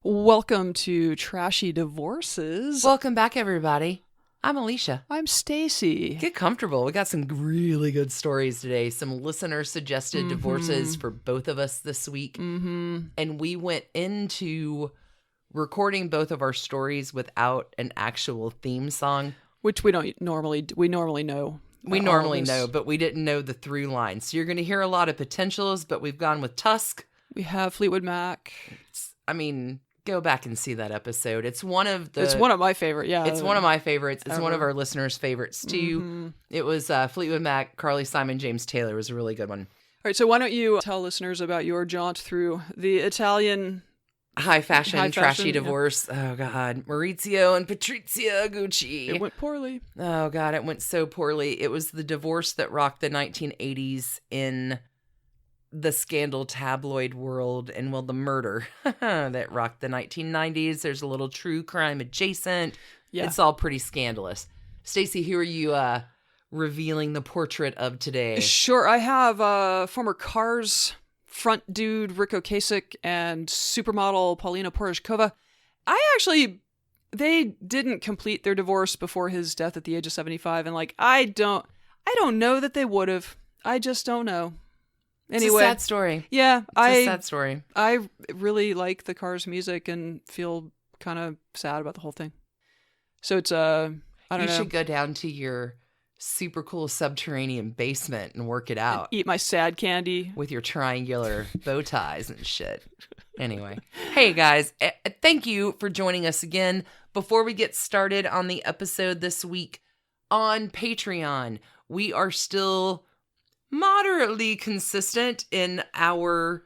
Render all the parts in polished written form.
Welcome to Trashy Divorces. Welcome back, everybody. I'm Alicia. I'm Stacie. Get comfortable. We got some really good stories today. Some listener-suggested divorces for both of us this week. And we went into recording both of our stories without an actual theme song. Which we normally know. We normally know, but we didn't know the through line. So you're going to hear a lot of potentials, but we've gone with Tusk. We have Fleetwood Mac. Go back and see that episode. It's one of my favorite, yeah. It's one of my favorites. It's one of our listeners' favorites, too. It was Fleetwood Mac, Carly Simon, James Taylor. It was a really good one. All right, so why don't you tell listeners about your jaunt through the Italian... High fashion, trashy divorce. Yeah. Oh, God. Maurizio and Patrizia Gucci. It went poorly. Oh, God. It went so poorly. It was the divorce that rocked the 1980s in the scandal tabloid world, and the murder that rocked the 1990s. There's a little true crime adjacent. Yeah. It's all pretty scandalous. Stacie, who are you revealing the portrait of today? Sure. I have former Cars front dude Ric Ocasek and supermodel Paulina Porizkova. They didn't complete their divorce before his death at the age of 75, and I don't know that they would have. I just don't know. Anyway, it's a sad story. Yeah, it's a sad story. I really like the Cars music and feel kind of sad about the whole thing. So it's I don't know. You should go down to your super cool subterranean basement and work it out. And eat my sad candy with your triangular bow ties and shit. Anyway, hey guys, thank you for joining us again. Before we get started on the episode this week on Patreon, we are still moderately consistent in our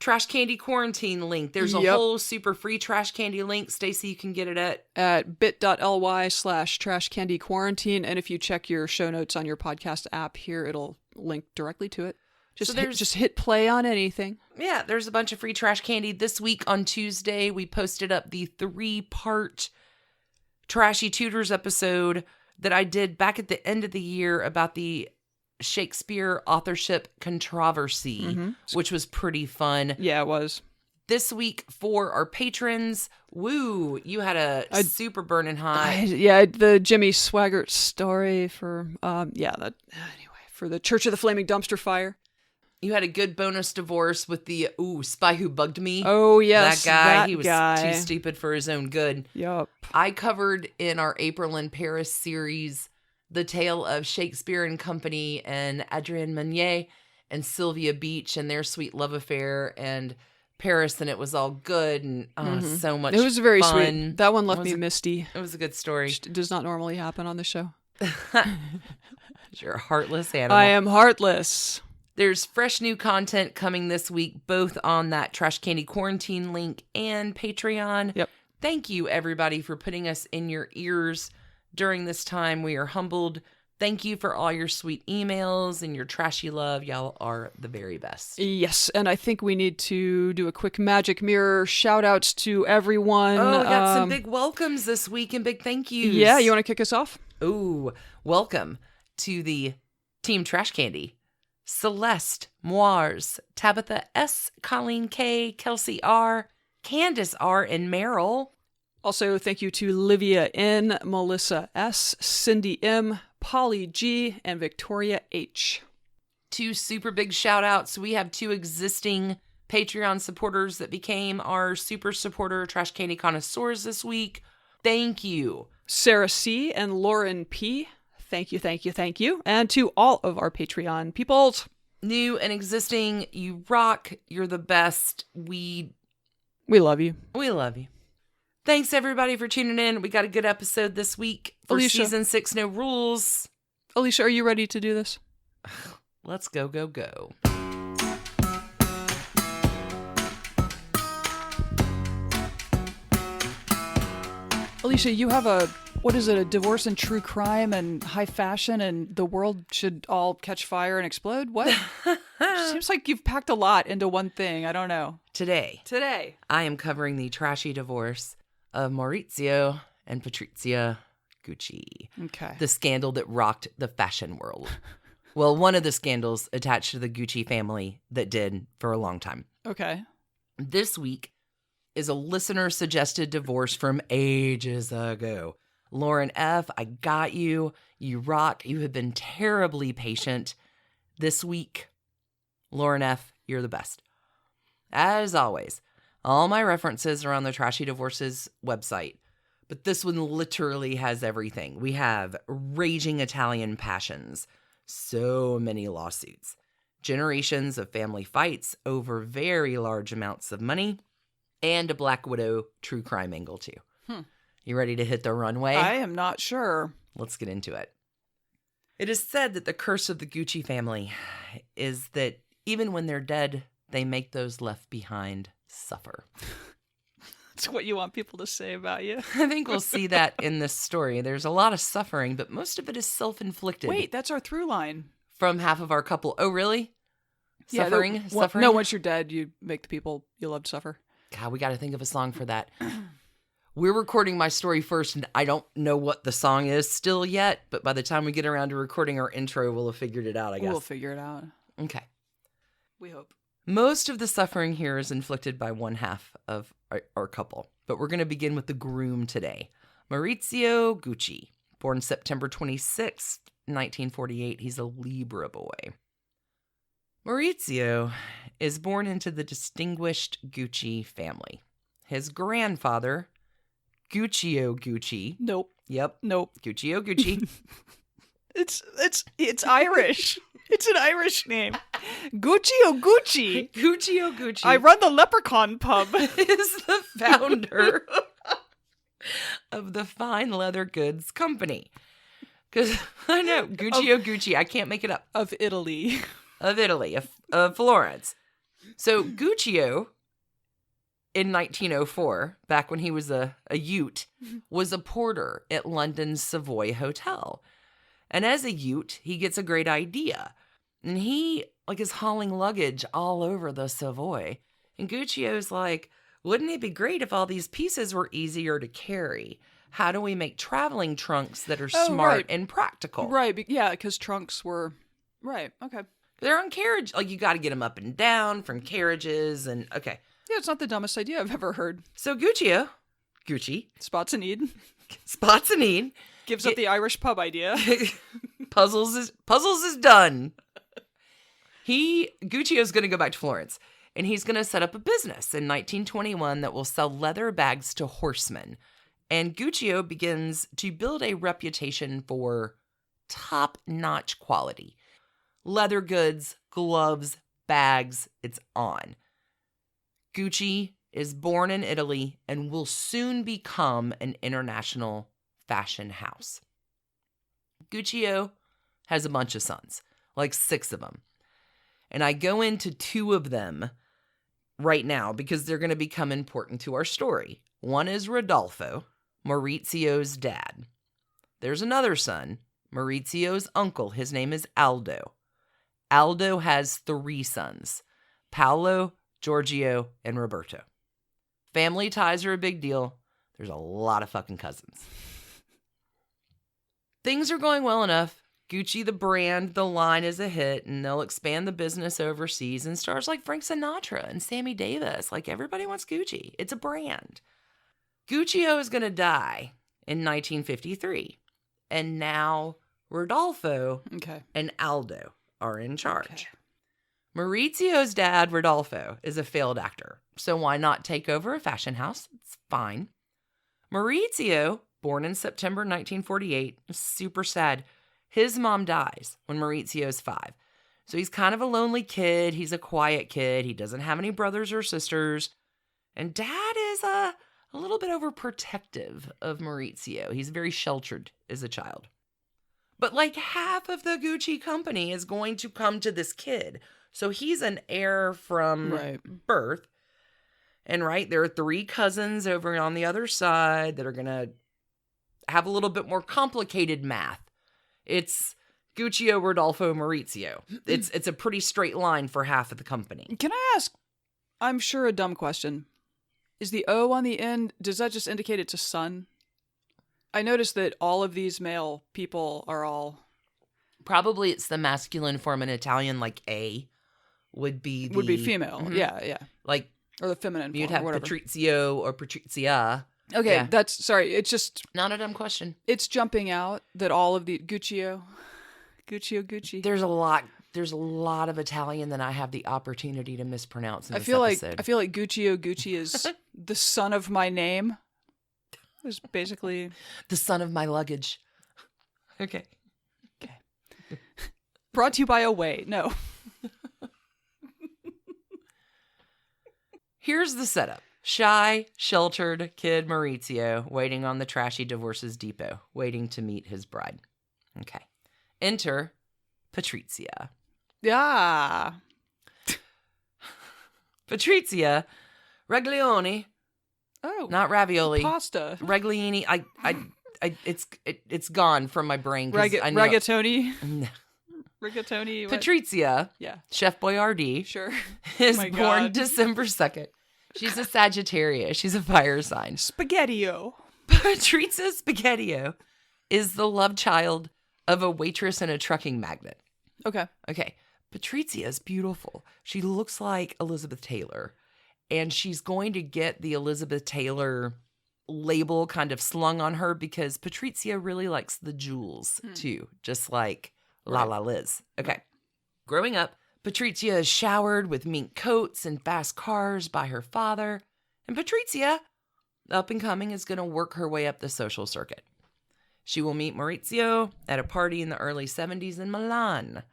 trash candy quarantine link. There's a whole super free trash candy link. Stacie, you can get it at bit.ly/trash candy quarantine. And if you check your show notes on your podcast app here, it'll link directly to it. Just hit play on anything. Yeah, there's a bunch of free trash candy. This week on Tuesday, we posted up the 3-part Trashy Tutors episode that I did back at the end of the year about the Shakespeare authorship controversy, which was pretty fun. Yeah, it was. This week for our patrons, you had a super burning hot. The Jimmy Swaggart story for for the Church of the Flaming Dumpster Fire. You had a good bonus divorce with the Spy Who Bugged Me. Oh yes, that guy. Too stupid for his own good. Yup. I covered in our April in Paris series the tale of Shakespeare and Company and Adrienne Meunier and Sylvia Beach and their sweet love affair and Paris, and it was all good and so much fun. It was very sweet. That one left me misty. It was a good story. Which does not normally happen on the show. You're a heartless animal. I am heartless. There's fresh new content coming this week, both on that Trash Candy Quarantine link and Patreon. Yep. Thank you, everybody, for putting us in your ears during this time. We are humbled. Thank you for all your sweet emails and your trashy love. Y'all are the very best. Yes, and I think we need to do a quick magic mirror shout outs to everyone. Oh, we got some big welcomes this week and big thank yous. Yeah, you want to kick us off? Ooh, welcome to the Team Trash Candy. Celeste, Moires, Tabitha S, Colleen K, Kelsey R, Candace R, and Meryl. Also, thank you to Livia N, Melissa S, Cindy M, Polly G, and Victoria H. 2 super big shout outs. We have 2 existing Patreon supporters that became our super supporter Trash Candy connoisseurs this week. Thank you. Sarah C and Lauren P. Thank you, thank you, thank you. And to all of our Patreon peoples. New and existing, you rock. You're the best. We love you. We love you. Thanks, everybody, for tuning in. We got a good episode this week for Alicia. Season 6 No Rules. Alicia, are you ready to do this? Let's go, go, go. Alicia, you have a divorce and true crime and high fashion and the world should all catch fire and explode? What? Seems like you've packed a lot into one thing. I don't know. Today, I am covering the trashy divorce of Maurizio and Patrizia Gucci. Okay. The scandal that rocked the fashion world. Well, one of the scandals attached to the Gucci family that did for a long time. Okay. This week is a listener-suggested divorce from ages ago. Lauren F., I got you. You rock. You have been terribly patient this week. Lauren F., you're the best. As always, all my references are on the Trashy Divorces website, but this one literally has everything. We have raging Italian passions, so many lawsuits, generations of family fights over very large amounts of money, and a Black Widow true crime angle too. You ready to hit the runway? I am not sure. Let's get into it. It is said that the curse of the Gucci family is that even when they're dead, they make those left behind suffer. That's what you want people to say about you. I think we'll see that in this story. There's a lot of suffering, but most of it is self-inflicted. Wait, that's our through line. From half of our couple. Oh, really? Suffering? Yeah, Suffering? No, once you're dead, you make the people you love suffer. God, we got to think of a song for that. We're recording my story first, and I don't know what the song is still yet, but by the time we get around to recording our intro, we'll have figured it out, I guess. We'll figure it out. Okay. We hope. Most of the suffering here is inflicted by one half of our couple, but we're going to begin with the groom today. Maurizio Gucci, born September 26, 1948. He's a Libra boy. Maurizio is born into the distinguished Gucci family. His grandfather, Guccio Gucci. Nope. Yep. Nope. Guccio Gucci. It's Irish. It's an Irish name. Guccio Gucci. Guccio Gucci. I run the Leprechaun pub. Is the founder of the fine leather goods company. Because I know, Guccio Gucci, I can't make it up. Of Italy. Of Italy, of Florence. So Guccio, in 1904, back when he was a Ute, was a porter at London's Savoy Hotel. And as a Ute, he gets a great idea. And he, is hauling luggage all over the Savoy. And Guccio's like, wouldn't it be great if all these pieces were easier to carry? How do we make traveling trunks that are smart and practical? Right, yeah, because trunks were... Right, okay. They're on carriage. You got to get them up and down from carriages and, okay. Yeah, it's not the dumbest idea I've ever heard. So Gucci. Spots a need. Spots a need. Gives up the Irish pub idea. Puzzles is done. Guccio's going to go back to Florence, and he's going to set up a business in 1921 that will sell leather bags to horsemen. And Guccio begins to build a reputation for top-notch quality. Leather goods, gloves, bags, it's on. Gucci is born in Italy and will soon become an international fashion house. Guccio has a bunch of sons, 6 of them. And I go into 2 of them right now because they're going to become important to our story. One is Rodolfo, Maurizio's dad. There's another son, Maurizio's uncle. His name is Aldo. Aldo has 3 sons, Paolo, Giorgio, and Roberto. Family ties are a big deal. There's a lot of fucking cousins. Things are going well enough. Gucci, the brand, the line is a hit, and they'll expand the business overseas, and stars like Frank Sinatra and Sammy Davis. Everybody wants Gucci. It's a brand. Guccio is going to die in 1953, and now Rodolfo and Aldo are in charge. Okay. Maurizio's dad, Rodolfo, is a failed actor, so why not take over a fashion house? It's fine. Maurizio, born in September 1948, is super sad. His mom dies when Maurizio's 5. So he's kind of a lonely kid. He's a quiet kid. He doesn't have any brothers or sisters. And dad is a little bit overprotective of Maurizio. He's very sheltered as a child. But half of the Gucci company is going to come to this kid. So he's an heir from birth. And there are 3 cousins over on the other side that are going to have a little bit more complicated math. It's Guccio, Rodolfo, Maurizio. It's a pretty straight line for half of the company. Can I ask, I'm sure a dumb question. Is the O on the end, does that just indicate it's a son? I noticed that all of these male people are all... Probably it's the masculine form in Italian, A would be would be female. Mm-hmm. Yeah. Or the feminine You'd form, have or whatever. Patrizio or Patrizia. Okay, Yeah. sorry, it's just... Not a dumb question. It's jumping out that all of the... Gucci. There's a lot of Italian that I have the opportunity to mispronounce in this episode. I feel like Gucci is the son of my name. It's basically... The son of my luggage. Okay. Brought to you by Away. No. Here's the setup. Shy, sheltered kid Maurizio waiting on the trashy divorces depot, waiting to meet his bride. Okay. Enter Patrizia. Yeah. Patrizia Reggiani. Oh. Not ravioli. Pasta. Regliani. It's gone from my brain. Rigatoni. No. Rigatoni. What? Patrizia. Yeah. Chef Boyardee. Sure. Is my born God. December 2nd. She's a Sagittarius. She's a fire sign. Spaghetti-o. Patrizia Spaghetti-o is the love child of a waitress and a trucking magnate. Okay. Patrizia is beautiful. She looks like Elizabeth Taylor. And she's going to get the Elizabeth Taylor label kind of slung on her because Patrizia really likes the jewels too. Just like La Liz. Okay. Growing up, Patrizia is showered with mink coats and fast cars by her father. And Patrizia, up and coming, is going to work her way up the social circuit. She will meet Maurizio at a party in the early 70s in Milan.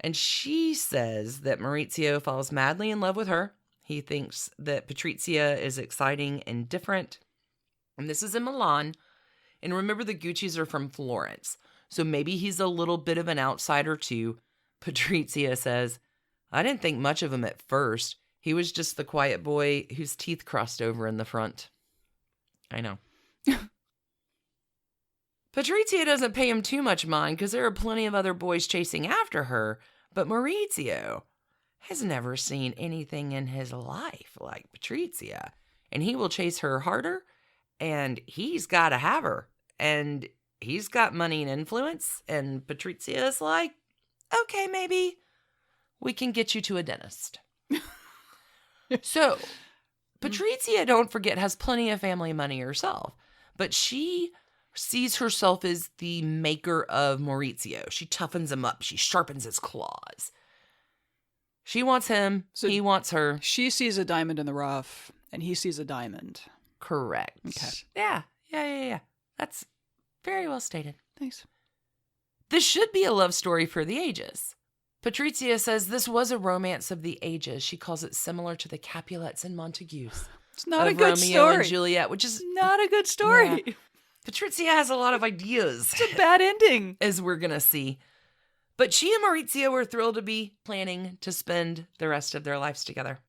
And she says that Maurizio falls madly in love with her. He thinks that Patrizia is exciting and different. And this is in Milan. And remember, the Guccis are from Florence. So maybe he's a little bit of an outsider too. Patrizia says, I didn't think much of him at first. He was just the quiet boy whose teeth crossed over in the front. I know. Patrizia doesn't pay him too much mind because there are plenty of other boys chasing after her. But Maurizio has never seen anything in his life like Patrizia. And he will chase her harder. And he's got to have her. And he's got money and influence. And Patrizia is like, okay, maybe we can get you to a dentist. So, Patrizia, don't forget, has plenty of family money herself. But she sees herself as the maker of Maurizio. She toughens him up. She sharpens his claws. She wants him. So he wants her. She sees a diamond in the rough, and he sees a diamond. Correct. Okay. Yeah. That's very well stated. Thanks. This should be a love story for the ages. Patrizia says this was a romance of the ages. She calls it similar to the Capulets and Montagues. It's not a good Romeo story. and Juliet, which is not a good story. Yeah. Patrizia has a lot of ideas. It's a bad ending. As we're going to see. But she and Maurizio were thrilled to be planning to spend the rest of their lives together.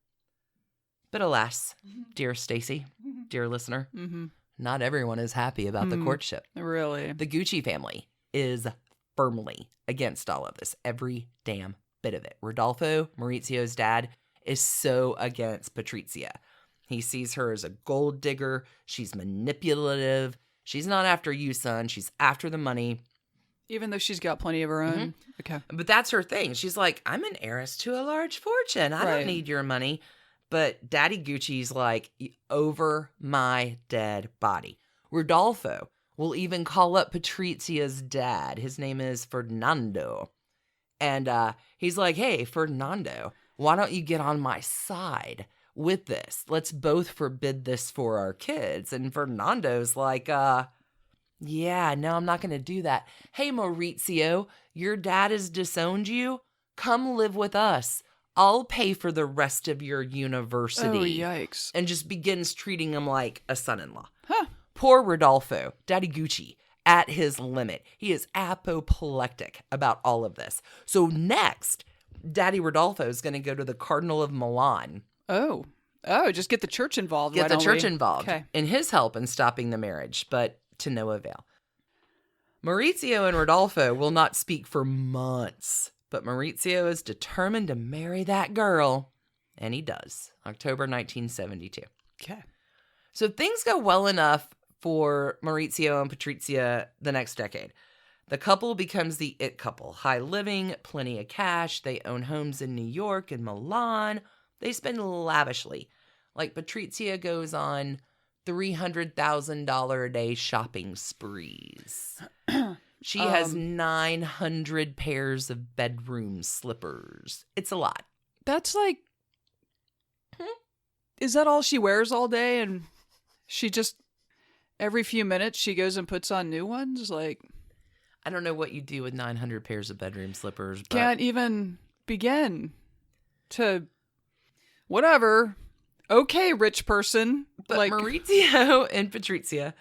But alas, dear Stacie, dear listener, not everyone is happy about the courtship. Really? The Gucci family is firmly against all of this. Every damn bit of it. Rodolfo, Maurizio's dad, is so against Patrizia. He sees her as a gold digger. She's manipulative. She's not after you, son. She's after the money. Even though she's got plenty of her own. Okay. But that's her thing. She's like, I'm an heiress to a large fortune. I don't need your money. But Daddy Gucci's like, over my dead body. Rodolfo will even call up Patrizia's dad. His name is Fernando. And he's like, hey, Fernando, why don't you get on my side with this? Let's both forbid this for our kids. And Fernando's like, yeah, no, I'm not going to do that. Hey, Maurizio, your dad has disowned you. Come live with us. I'll pay for the rest of your university. Oh, yikes. And just begins treating him like a son-in-law. Huh. Poor Rodolfo, Daddy Gucci, at his limit. He is apoplectic about all of this. So next, Daddy Rodolfo is going to go to the Cardinal of Milan. Oh, just get the church involved. Get the church involved in his help in stopping the marriage, but to no avail. Maurizio and Rodolfo will not speak for months, but Maurizio is determined to marry that girl, and he does. October 1972. Okay. So things go well enough for Maurizio and Patrizia the next decade. The couple becomes the it couple. High living, plenty of cash. They own homes in New York and Milan. They spend lavishly. Like, Patrizia goes on $300,000 a day shopping sprees. She has 900 pairs of bedroom slippers. It's a lot. That's like... Is that all she wears all day? And she just... Every few minutes, she goes and puts on new ones? Like... I don't know what you do with 900 pairs of bedroom slippers. But... Can't even begin to... Whatever. Okay, rich person. But like... Maurizio and Patrizia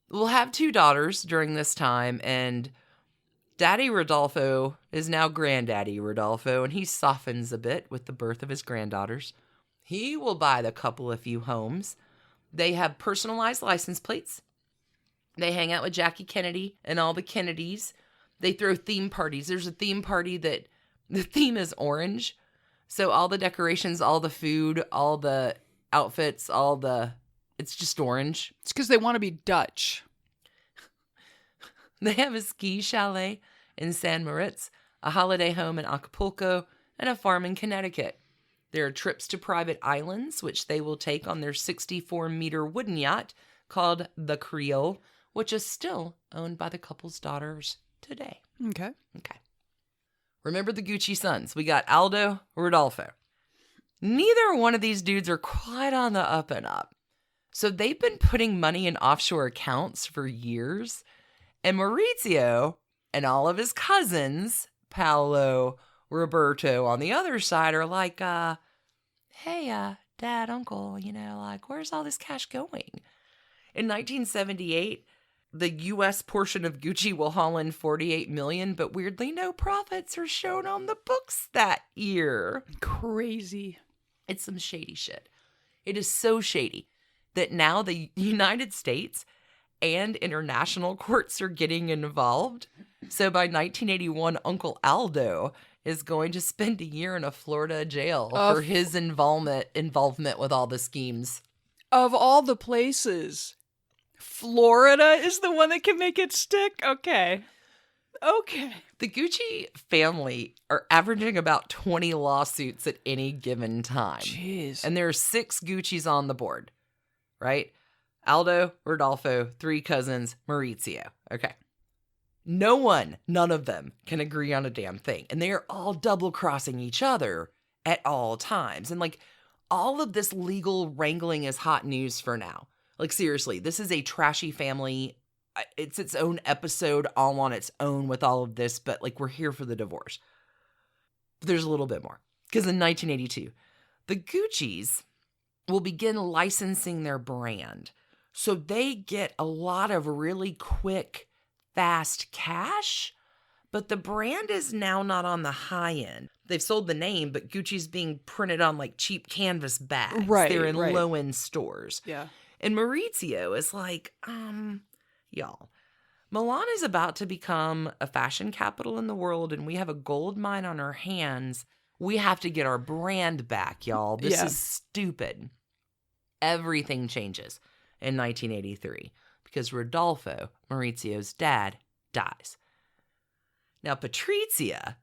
will have 2 daughters during this time, and Daddy Rodolfo is now Granddaddy Rodolfo, and he softens a bit with the birth of his granddaughters. He will buy the couple a few homes. They have personalized license plates. They hang out with Jackie Kennedy and all the Kennedys. They throw theme parties. There's a theme party that the theme is orange. So all the decorations, all the food, all the outfits, it's just orange. It's because they want to be Dutch. They have a ski chalet in San Moritz, a holiday home in Acapulco, and a farm in Connecticut. There are trips to private islands, which they will take on their 64-meter wooden yacht called the Creole, which is still owned by the couple's daughters today. Okay. Remember the Gucci sons. We got Aldo, Rodolfo. Neither one of these dudes are quite on the up and up. So they've been putting money in offshore accounts for years. And Maurizio and all of his cousins, Paolo, Roberto, on the other side are like, hey, Dad, Uncle, where's all this cash going? In 1978, the U.S. portion of Gucci will haul in $48 million, but weirdly, no profits are shown on the books that year. Crazy. It's some shady shit. It is so shady that now the United States and international courts are getting involved. So by 1981, Uncle Aldo is going to spend a year in a Florida jail for his involvement with all the schemes. Of all the places, Florida is the one that can make it stick? Okay. The Gucci family are averaging about 20 lawsuits at any given time. Jeez. And there are 6 Guccis on the board, right? Aldo, Rodolfo, 3 cousins, Maurizio. Okay. None of them can agree on a damn thing. And they are all double-crossing each other at all times. And all of this legal wrangling is hot news for now. Seriously, this is a trashy family. It's its own episode all on its own with all of this, but we're here for the divorce. But there's a little bit more. Because in 1982, the Guccis will begin licensing their brand. So they get a lot of really quick, fast cash, but the brand is now not on the high end. They've sold the name, but Gucci's being printed on cheap canvas bags. Right, They're in right. low-end stores. Yeah. And Maurizio is y'all, Milan is about to become a fashion capital in the world, and we have a gold mine on our hands. We have to get our brand back, y'all. This is stupid. Everything changes in 1983 because Rodolfo, Maurizio's dad, dies. Now, Patrizia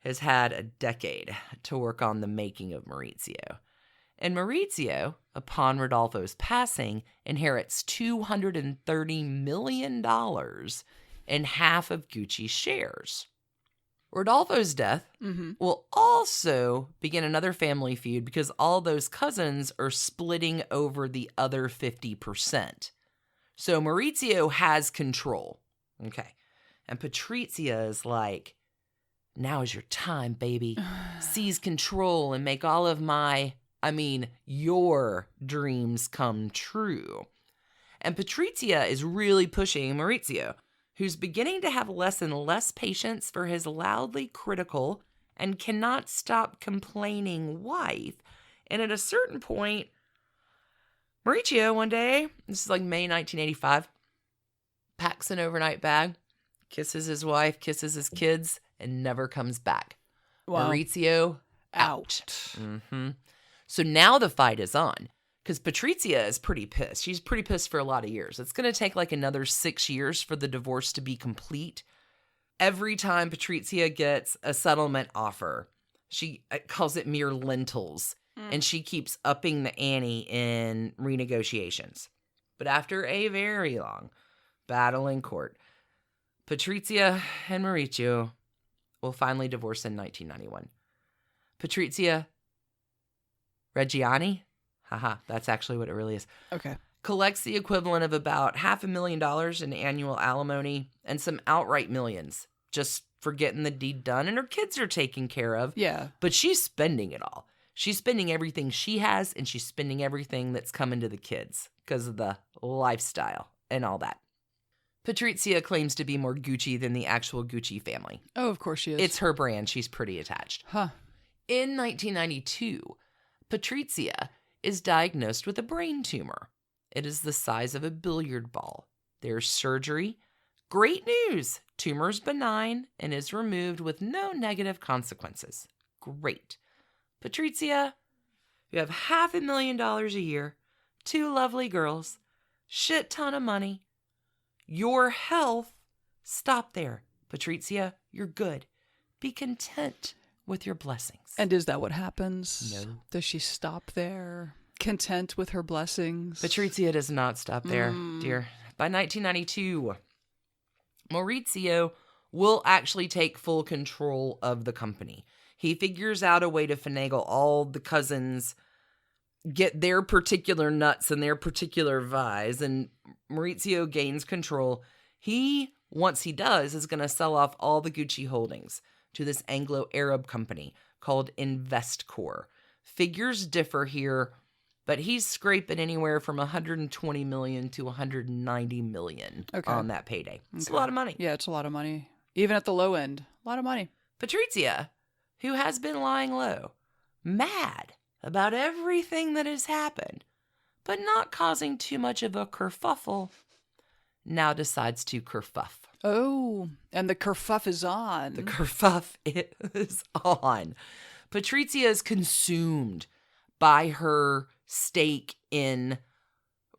has had a decade to work on the making of Maurizio. And Maurizio, upon Rodolfo's passing, inherits $230 million and half of Gucci's shares. Rodolfo's death will also begin another family feud because all those cousins are splitting over the other 50%. So Maurizio has control. Okay. And Patrizia is like, now is your time, baby. Seize control and make all of your dreams come true. And Patrizia is really pushing Maurizio, who's beginning to have less and less patience for his loudly critical and cannot stop complaining wife. And at a certain point, Maurizio one day, this is May 1985, packs an overnight bag, kisses his wife, kisses his kids, and never comes back. Wow. Maurizio out. So now the fight is on because Patrizia is pretty pissed. She's pretty pissed for a lot of years. It's going to take another 6 years for the divorce to be complete. Every time Patrizia gets a settlement offer, she calls it mere lentils. and she keeps upping the ante in renegotiations. But after a very long battle in court, Patrizia and Maurizio will finally divorce in 1991. Patrizia Reggiani, haha, that's actually what it really is. Okay. Collects the equivalent of about $500,000 in annual alimony and some outright millions just for getting the deed done, and her kids are taken care of. Yeah. But she's spending it all. She's spending everything she has, and she's spending everything that's coming to the kids because of the lifestyle and all that. Patrizia claims to be more Gucci than the actual Gucci family. Oh, of course she is. It's her brand. She's pretty attached. Huh. In 1992, Patrizia is diagnosed with a brain tumor. It is the size of a billiard ball. There's surgery. Great news! Tumor's benign and is removed with no negative consequences. Great. Patrizia, you have $500,000 a year, 2 lovely girls, shit ton of money. Your health, stop there. Patrizia, you're good. Be content with your blessings. And is that what happens? No. Does she stop there? Content with her blessings? Patrizia does not stop there, dear. By 1992, Maurizio will actually take full control of the company. He figures out a way to finagle all the cousins, get their particular nuts and their particular vies, and Maurizio gains control. He, once he does, is going to sell off all the Gucci holdings to this Anglo-Arab company called Investcorp. Figures differ here, but he's scraping anywhere from $120 million to $190 million on that payday. It's a lot of money. Yeah, it's a lot of money. Even at the low end, a lot of money. Patrizia, who has been lying low, mad about everything that has happened, but not causing too much of a kerfuffle, now decides to kerfuff. Oh, and the kerfuff is on. The kerfuff is on. Patrizia is consumed by her stake in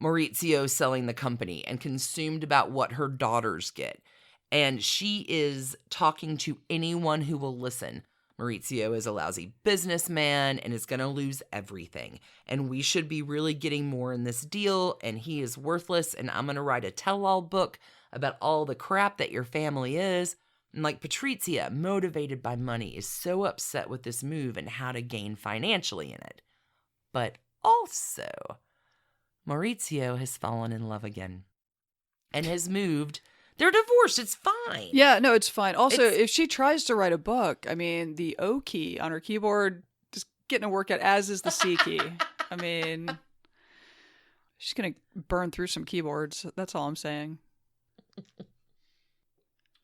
Maurizio selling the company and consumed about what her daughters get. And she is talking to anyone who will listen. Maurizio is a lousy businessman and is going to lose everything. And we should be really getting more in this deal. And he is worthless. And I'm going to write a tell-all book about all the crap that your family is. And like Patrizia, motivated by money, is so upset with this move and how to gain financially in it. But also, Maurizio has fallen in love again and has moved. They're divorced. It's fine. Yeah, no, it's fine. Also, if she tries to write a book, I mean, the O key on her keyboard just getting a workout, as is the C key. I mean, she's going to burn through some keyboards. That's all I'm saying.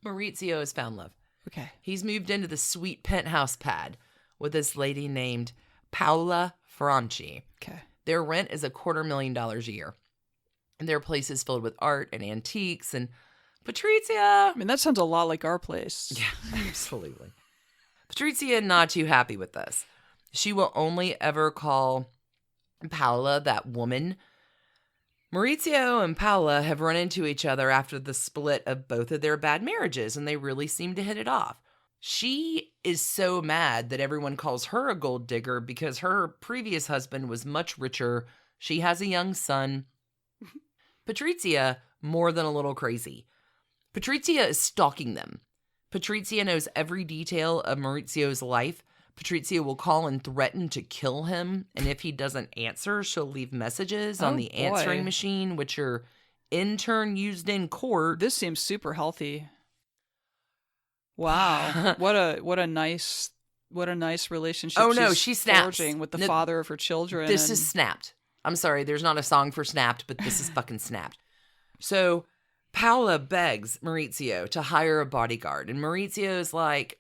Maurizio has found love. Okay. He's moved into the sweet penthouse pad with this lady named Paola Franchi. Okay. Their rent is $250,000 a year. And their place is filled with art and antiques. And Patrizia... I mean, that sounds a lot like our place. Yeah, absolutely. Patrizia not too happy with this. She will only ever call Paola that woman. Maurizio and Paola have run into each other after the split of both of their bad marriages, and they really seem to hit it off. She is so mad that everyone calls her a gold digger because her previous husband was much richer. She has a young son. Patrizia, more than a little crazy. Patrizia is stalking them. Patrizia knows every detail of Maurizio's life. Patrizia will call and threaten to kill him, and if he doesn't answer, she'll leave messages on the answering machine, which her intern used in court. This seems super healthy. Wow, what a nice relationship. Oh no, she snaps with the father of her children. This is snapped. I'm sorry, there's not a song for snapped, but this is fucking snapped. So Paola begs Maurizio to hire a bodyguard, and Maurizio is like,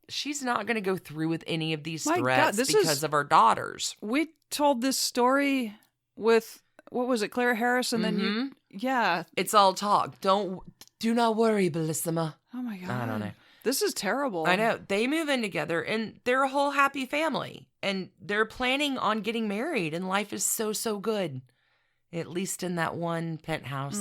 she's not going to go through with any of these threats because of our daughters. We told this story with, what was it, Claire Harris, and then yeah. It's all talk. Do not worry, Bellissima. Oh my God. I don't know. This is terrible. I know. They move in together, and they're a whole happy family, and they're planning on getting married, and life is so, so good. At least in that one penthouse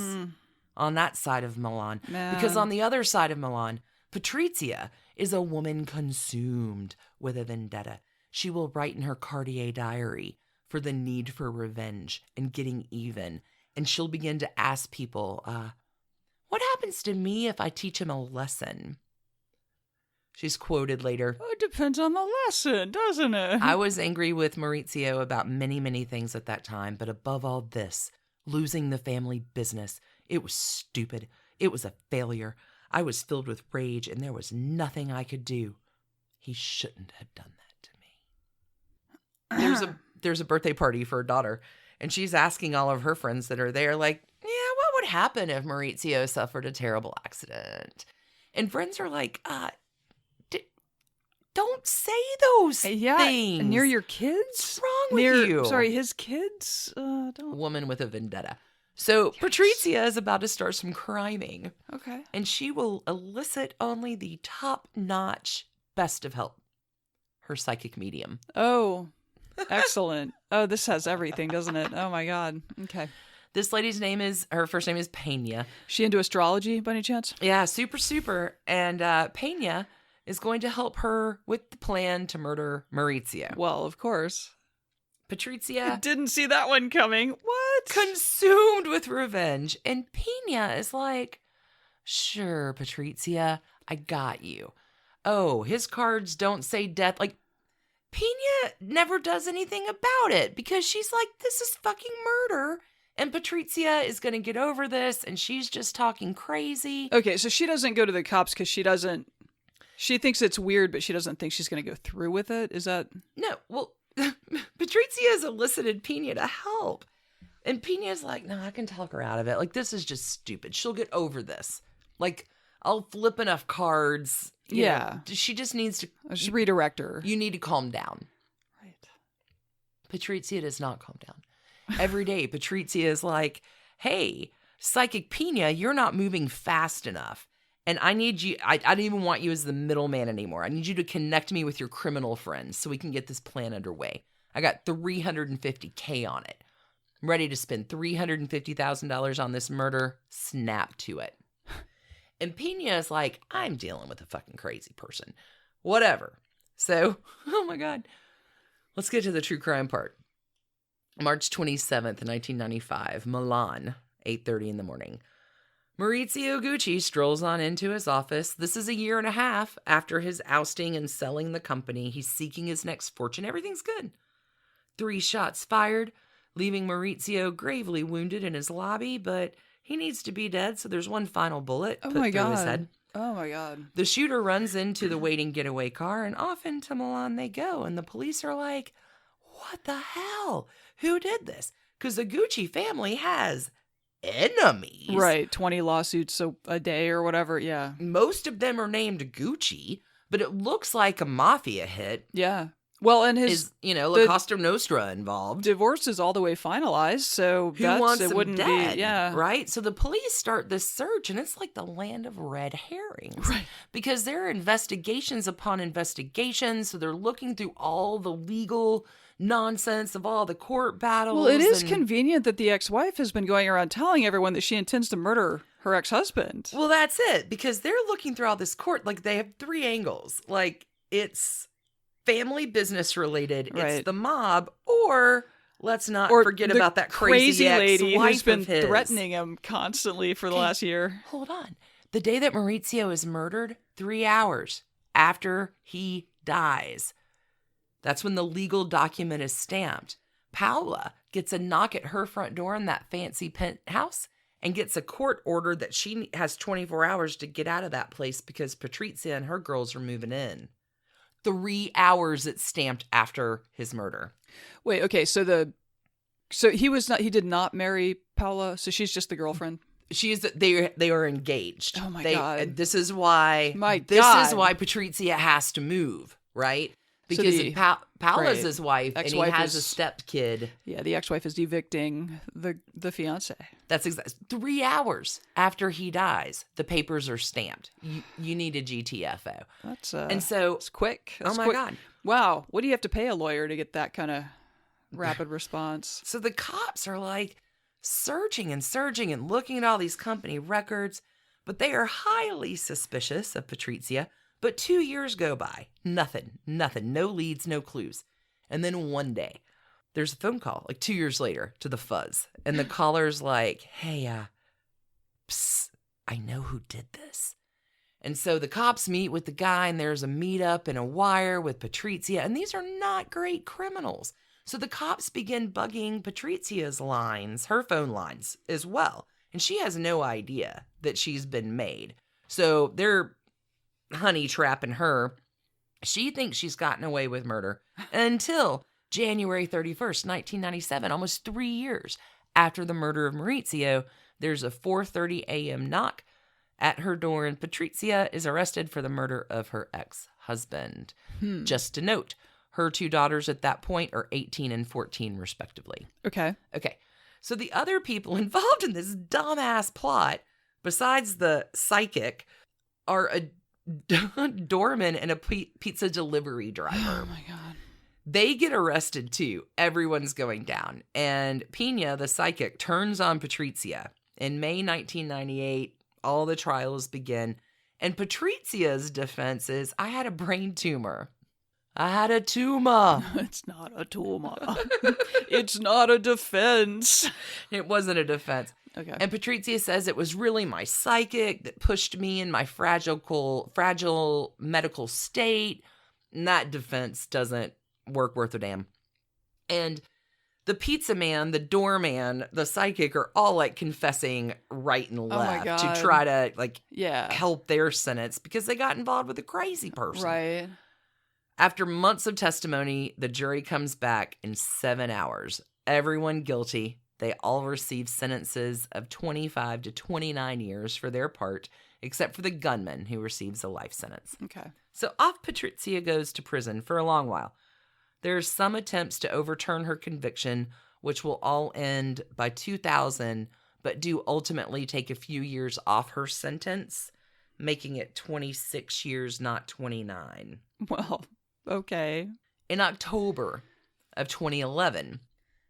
on that side of Milan. Man. Because on the other side of Milan, Patrizia is a woman consumed with a vendetta. she will write in her Cartier diary for the need for revenge and getting even. And she'll begin to ask people, what happens to me if I teach him a lesson? She's quoted later. Oh, it depends on the lesson, doesn't it? I was angry with Maurizio about many, many things at that time, but above all this, losing the family business. It was stupid. It was a failure. I was filled with rage, and there was nothing I could do. He shouldn't have done that to me. There's a birthday party for her daughter, and she's asking all of her friends that are there, like, yeah, what would happen if Maurizio suffered a terrible accident? And friends are like, don't say those things. Near your kids? What's wrong with you? Sorry, his kids? Don't. Woman with a vendetta. So Patrizia is about to start some criming. Okay. And she will elicit only the top-notch best of help. Her psychic medium. Oh, excellent. Oh, this has everything, doesn't it? Oh, my God. Okay. This lady's her first name is Pena. She into astrology by any chance? Yeah, super. And Pena is going to help her with the plan to murder Maurizio. Well, of course. Patrizia didn't see that one coming. What? Consumed with revenge. And Pena is like, sure, Patrizia, I got you. Oh, his cards don't say death. Like, Pena never does anything about it because she's like, this is fucking murder. And Patrizia is going to get over this, and she's just talking crazy. Okay, so she doesn't go to the cops because she thinks it's weird, but she doesn't think she's going to go through with it. Is that? No, well, Patrizia has elicited Pena to help. And Pena's like, no, I can talk her out of it. Like, this is just stupid. She'll get over this. Like, I'll flip enough cards. You know, she just needs to. I'll just redirect her. You need to calm down. Right. Patrizia does not calm down. Every day, Patrizia is like, hey, Psychic Pena, you're not moving fast enough. And I need you, I don't even want you as the middleman anymore. I need you to connect me with your criminal friends so we can get this plan underway. I got $350K on it. I'm ready to spend $350,000 on this murder. Snap to it. And Pena is like, I'm dealing with a fucking crazy person. Whatever. So, oh my God. Let's get to the true crime part. March 27th, 1995, Milan, 8:30 in the morning. Maurizio Gucci strolls on into his office. This is a year and a half after his ousting and selling the company. He's seeking his next fortune. Everything's good. 3 shots fired, leaving Maurizio gravely wounded in his lobby, but he needs to be dead, so there's one final bullet put through his head. Oh my God. The shooter runs into the waiting getaway car, and off into Milan they go, and the police are like, what the hell? Who did this? Because the Gucci family has enemies. Right. 20 lawsuits a day or whatever. Yeah. Most of them are named Gucci, but it looks like a mafia hit. Yeah. Well, and La Costa Nostra involved. Divorce is all the way finalized, so who wants him wouldn't dead, be, yeah. Right? So the police start this search, and it's like the land of red herrings. Right. Because there are investigations upon investigations, so they're looking through all the legal nonsense of all the court battles. Well, it is convenient that the ex-wife has been going around telling everyone that she intends to murder her ex-husband. Well, that's it, because they're looking through all this court, like they have 3 angles. Like, it's family business related, right. It's the mob, or let's not forget about that crazy lady who's been of his. threatening him constantly for the last year. Hold on. The day that Maurizio is murdered, 3 hours after he dies, that's when the legal document is stamped. Paola gets a knock at her front door in that fancy penthouse and gets a court order that she has 24 hours to get out of that place because Patrizia and her girls are moving in. 3 hours it's stamped after his murder. Wait, okay, so he did not marry Paola, so she's just the girlfriend? They are engaged. Oh my God. This is why Patrizia has to move, right? Because Paola's his wife, and he has a step kid. Yeah, the ex-wife is evicting the fiance. That's exactly 3 hours after he dies. The papers are stamped. You need a GTFO. It's quick. Oh my God! Wow, what do you have to pay a lawyer to get that kind of rapid response? So the cops are like searching and looking at all these company records, but they are highly suspicious of Patrizia But 2 years go by. Nothing. No leads, no clues. And then one day, there's a phone call, like 2 years later, to the fuzz. And the caller's like, hey, psst, I know who did this. And so the cops meet with the guy, and there's a meetup and a wire with Patrizia. And these are not great criminals. So the cops begin bugging Patrizia's lines, her phone lines as well. And she has no idea that she's been made. So they're honey trapping her. She thinks she's gotten away with murder until January 31st, 1997, almost 3 years after the murder of Maurizio. There's a 4:30 a.m. knock at her door, and Patrizia is arrested for the murder of her ex-husband. Just to note, her 2 daughters at that point are 18 and 14, respectively. Okay. So the other people involved in this dumbass plot, besides the psychic, are a doorman and a pizza delivery driver. Oh, my God. They get arrested, too. Everyone's going down. And Pina, the psychic, turns on Patrizia. In May 1998, all the trials begin. And Patrizia's defense is, I had a brain tumor. I had a tumor. It's not a tumor. It's not a defense. It wasn't a defense. Okay. And Patrizia says it was really my psychic that pushed me in my fragile medical state. And that defense doesn't work worth a damn. And the pizza man, the doorman, the psychic are all like confessing right and left to try to help their sentence because they got involved with a crazy person. Right. After months of testimony, the jury comes back in 7 hours. Everyone guilty. They all receive sentences of 25 to 29 years for their part, except for the gunman who receives a life sentence. Okay. So off Patrizia goes to prison for a long while. There's some attempts to overturn her conviction, which will all end by 2000, but do ultimately take a few years off her sentence, making it 26 years, not 29. Well, okay. In October of 2011,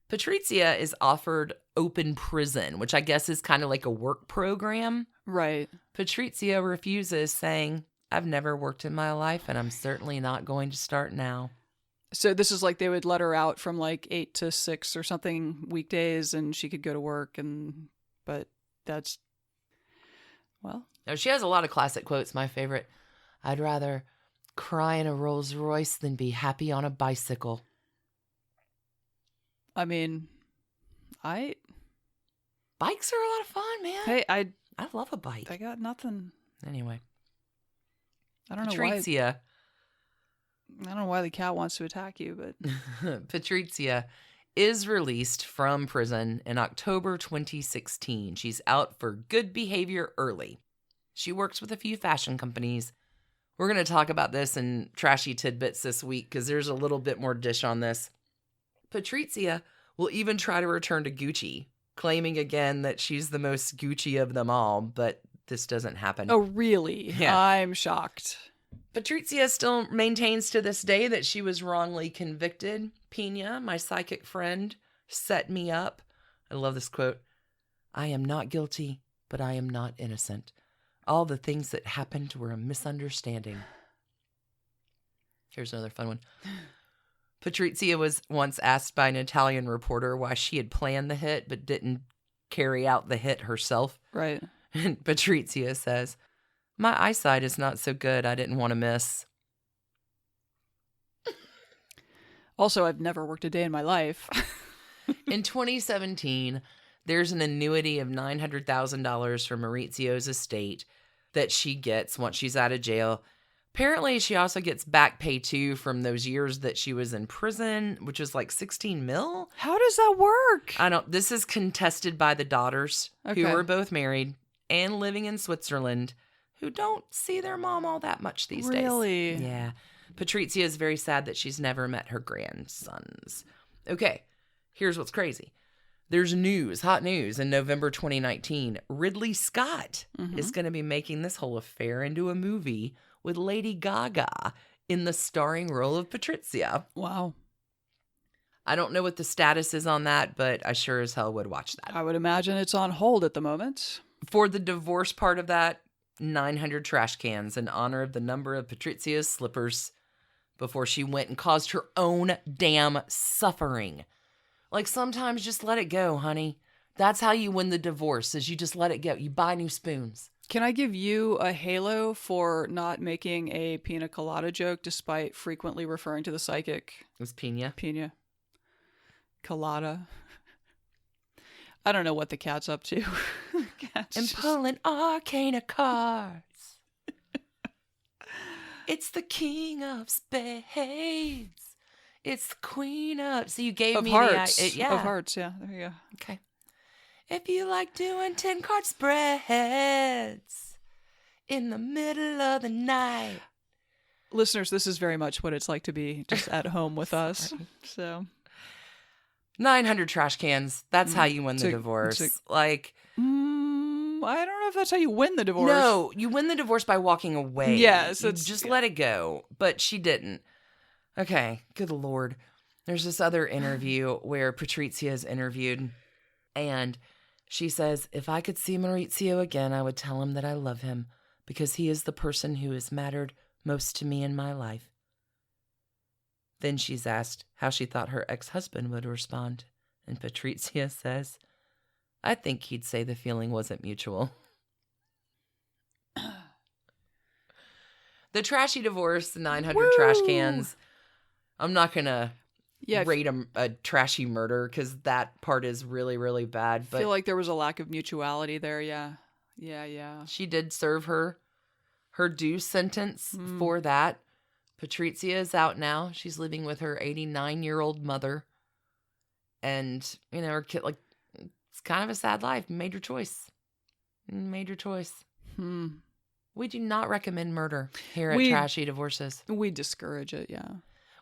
Patrizia is offered open prison, which I guess is kind of like a work program. Right. Patrizia refuses, saying, I've never worked in my life, and I'm certainly not going to start now. So this is like they would let her out from like 8 to 6 or something weekdays, and she could go to work. But that's, well. Now, she has a lot of classic quotes. My favorite, I'd rather cry in a Rolls Royce than be happy on a bicycle. I mean, Bikes are a lot of fun, man. Hey, I love a bike. I got nothing. Anyway. I don't Patrizia. I don't know why the cat wants to attack you, but Patrizia is released from prison in October 2016. She's out for good behavior early. She works with a few fashion companies. We're going to talk about this in Trashy Tidbits this week because there's a little bit more dish on this. Patrizia will even try to return to Gucci, claiming again that she's the most Gucci of them all, but this doesn't happen. Oh, really? Yeah. I'm shocked. Patrizia still maintains to this day that she was wrongly convicted. Pina, my psychic friend, set me up. I love this quote. I am not guilty, but I am not innocent. All the things that happened were a misunderstanding. Here's another fun one. Patrizia was once asked by an Italian reporter why she had planned the hit but didn't carry out the hit herself. Right. And Patrizia says, my eyesight is not so good, I didn't want to miss. Also, I've never worked a day in my life. In 2017, there's an annuity of $900,000 from Maurizio's estate that she gets once she's out of jail. Apparently, she also gets back pay, too, from those years that she was in prison, which is like 16 mil. How does that work? This is contested by the daughters, who are both married and living in Switzerland, who don't see their mom all that much these days. Really? Yeah. Patrizia is very sad that she's never met her grandsons. Okay, here's what's crazy. There's news, hot news, in November 2019. Ridley Scott is going to be making this whole affair into a movie with Lady Gaga in the starring role of Patrizia. Wow. I don't know what the status is on that, but I sure as hell would watch that. I would imagine it's on hold at the moment. For the divorce part of that, 900 trash cans in honor of the number of Patrizia's slippers before she went and caused her own damn suffering. Like, sometimes just let it go, honey. That's how you win the divorce, is you just let it go. You buy new spoons. Can I give you a halo for not making a pina colada joke despite frequently referring to the psychic? It was Pina. Pina. Colada. I don't know what the cat's up to. And pulling arcana cards. It's the king of spades. It's the queen of... So you gave me hearts. Yeah. Of hearts, yeah. There you go. Okay. If you like doing 10-card spreads in the middle of the night. Listeners, this is very much what it's like to be just at home with us. So 900 trash cans. That's how you win the divorce. I don't know if that's how you win the divorce. No, you win the divorce by walking away. Yes. Just let it go. But she didn't. Okay. Good Lord. There's this other interview where Patrizia is interviewed, and she says, if I could see Maurizio again, I would tell him that I love him because he is the person who has mattered most to me in my life. Then she's asked how she thought her ex-husband would respond. And Patrizia says, I think he'd say the feeling wasn't mutual. The trashy divorce, the 900 trash cans. I'm not going to rate a trashy murder because that part is really, really bad. But I feel like there was a lack of mutuality there, yeah. Yeah. She did serve her due sentence for that. Patrizia is out now. She's living with her 89-year-old mother. And, her kid, it's kind of a sad life. Made your choice. We do not recommend murder here at Trashy Divorces. We discourage it, yeah.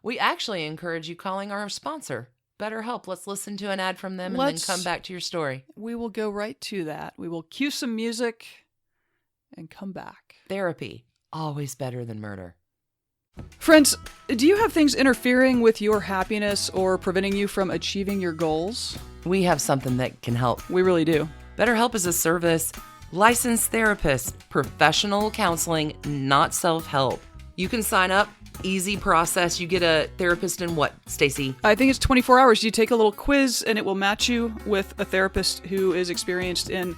We actually encourage you calling our sponsor, BetterHelp. Let's listen to an ad from them and then come back to your story. We will go right to that. We will cue some music and come back. Therapy, always better than murder. Friends, do you have things interfering with your happiness or preventing you from achieving your goals? We have something that can help. We really do. BetterHelp is a service, licensed therapist, professional counseling, not self-help. You can sign up. Easy process. You get a therapist in what, Stacie? I think it's 24 hours. You take a little quiz and it will match you with a therapist who is experienced in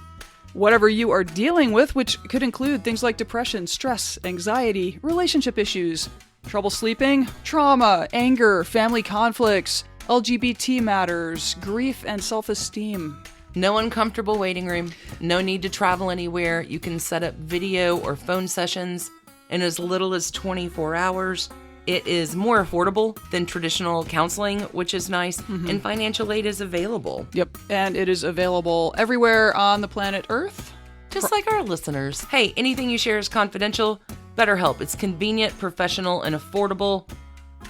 whatever you are dealing with, which could include things like depression, stress, anxiety, relationship issues, trouble sleeping, trauma, anger, family conflicts, LGBT matters, grief, and self-esteem. No uncomfortable waiting room. No need to travel anywhere. You can set up video or phone sessions in as little as 24 hours. It is more affordable than traditional counseling, which is nice, and financial aid is available. Yep, and it is available everywhere on the planet Earth. Just like our listeners. Hey, anything you share is confidential. BetterHelp. It's convenient, professional, and affordable.